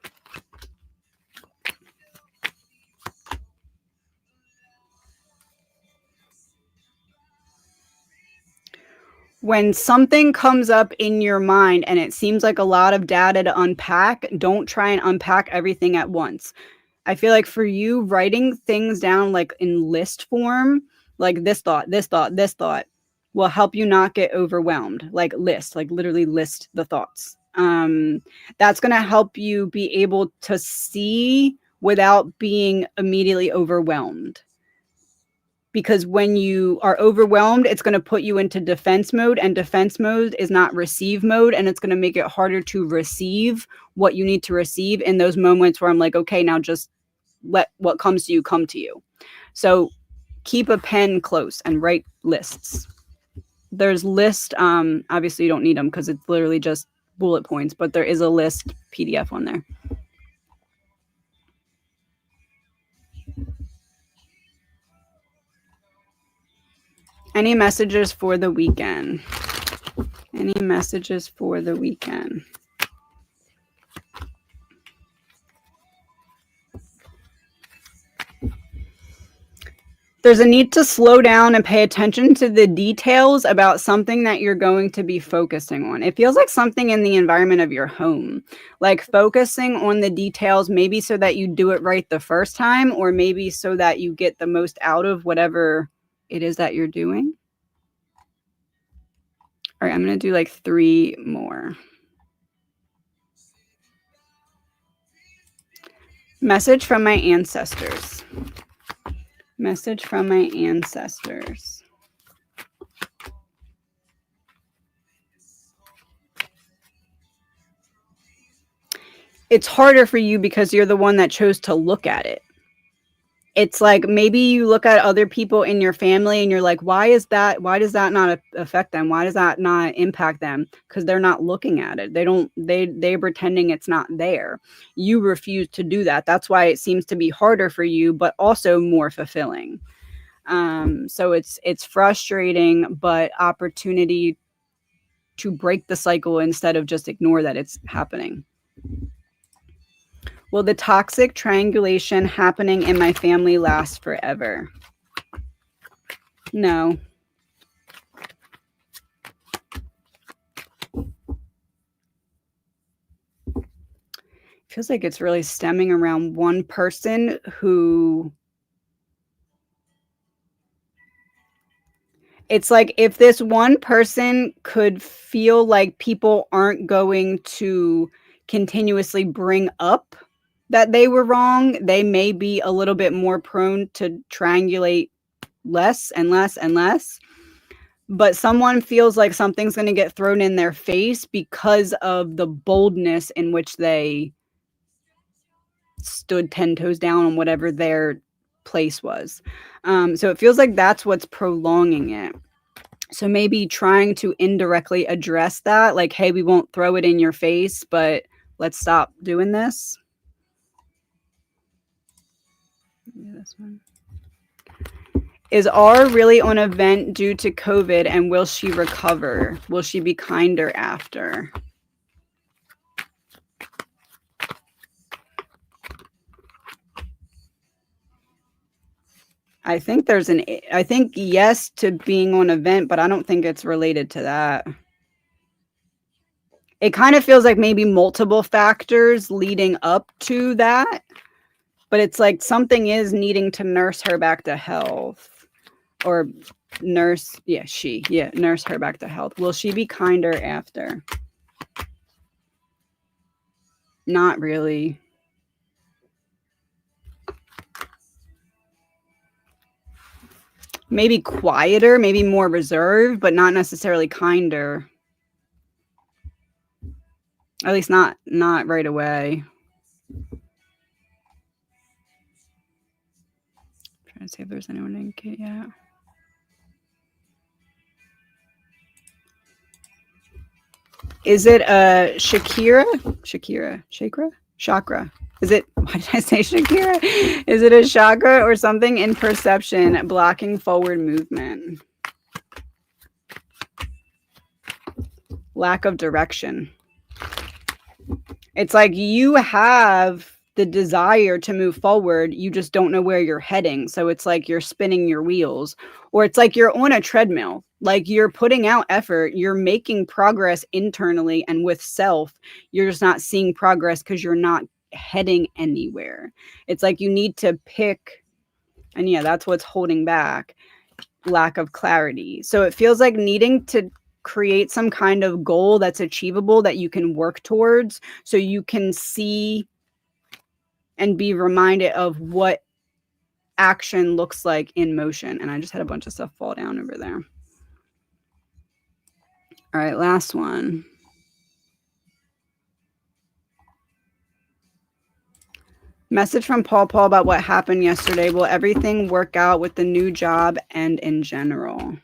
When something comes up in your mind and it seems like a lot of data to unpack, don't try and unpack everything at once. I feel like for you, writing things down like in list form, like this thought, this thought, this thought, will help you not get overwhelmed. Like literally list the thoughts. That's going to help you be able to see without being immediately overwhelmed. Because when you are overwhelmed, it's going to put you into defense mode, and defense mode is not receive mode. And it's going to make it harder to receive what you need to receive in those moments where I'm like, okay, now just let what comes to you come to you. So keep a pen close and write lists. There's list. Obviously you don't need them because it's literally just bullet points, but there is a list PDF on there. Any messages for the weekend? Any messages for the weekend? There's a need to slow down and pay attention to the details about something that you're going to be focusing on. It feels like something in the environment of your home, like focusing on the details, maybe so that you do it right the first time, or maybe so that you get the most out of whatever it is that you're doing. All right, I'm going to do like 3 more. Message from my ancestors. Message from my ancestors. It's harder for you because you're the one that chose to look at it. It's like maybe you look at other people in your family and you're like, why does that not affect them? Why does that not impact them? Because they're not looking at it. They're pretending it's not there. You refuse to do that. That's why it seems to be harder for you, but also more fulfilling. So it's frustrating, but opportunity to break the cycle instead of just ignore that it's happening. Will the toxic triangulation happening in my family last forever? No. feels like it's really stemming around one person who, it's like if this one person could feel like people aren't going to continuously bring up that they were wrong, they may be a little bit more prone to triangulate less and less and less. But someone feels like something's going to get thrown in their face because of the boldness in which they stood 10 toes down on whatever their place was. So it feels like that's what's prolonging it. So maybe trying to indirectly address that, like, hey, we won't throw it in your face, but let's stop doing this. This one. Is R really on a vent due to COVID, and will she recover? Will she be kinder after? I think I think yes to being on a vent, but I don't think it's related to that. It kind of feels like maybe multiple factors leading up to that, but it's like something is needing to nurse her back to health, or nurse her back to health. Will she be kinder after? Not really. Maybe quieter, maybe more reserved, but not necessarily kinder. At least not right away. Trying to see if there's anyone in Kit yet. Is it Shakira? Chakra? Is it, why did I say Shakira? Is it a chakra or something in perception blocking forward movement? Lack of direction. It's like you have the desire to move forward, you just don't know where you're heading. So it's like you're spinning your wheels, or it's like you're on a treadmill. Like you're putting out effort, you're making progress internally and with self. You're just not seeing progress because you're not heading anywhere. It's like you need to pick, and yeah, that's what's holding back. Lack of clarity. So it feels like needing to create some kind of goal that's achievable that you can work towards, so you can see and be reminded of what action looks like in motion. And I just had a bunch of stuff fall down over there. All right, last one. Message from Paul about what happened yesterday. Will everything work out with the new job and in general?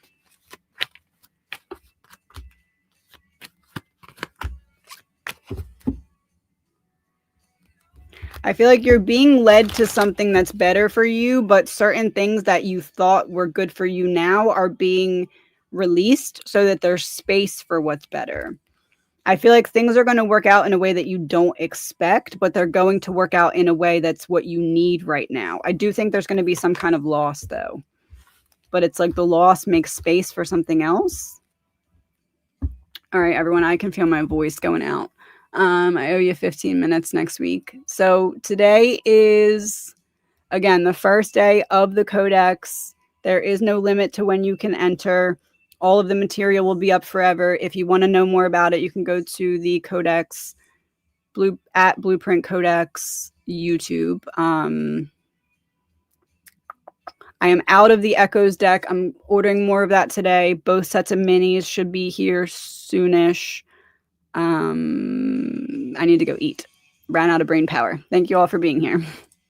I feel like you're being led to something that's better for you, but certain things that you thought were good for you now are being released so that there's space for what's better. I feel like things are going to work out in a way that you don't expect, but they're going to work out in a way that's what you need right now. I do think there's going to be some kind of loss, though. But it's like the loss makes space for something else. All right, everyone, I can feel my voice going out. I owe you 15 minutes next week. So today is, again, the first day of the Codex. There is no limit to when you can enter. All of the material will be up forever. If you want to know more about it, you can go to the Codex, at Blueprint Codex YouTube. I am out of the Echoes deck. I'm ordering more of that today. Both sets of minis should be here soonish. I need to go eat. Ran out of brain power. Thank you all for being here.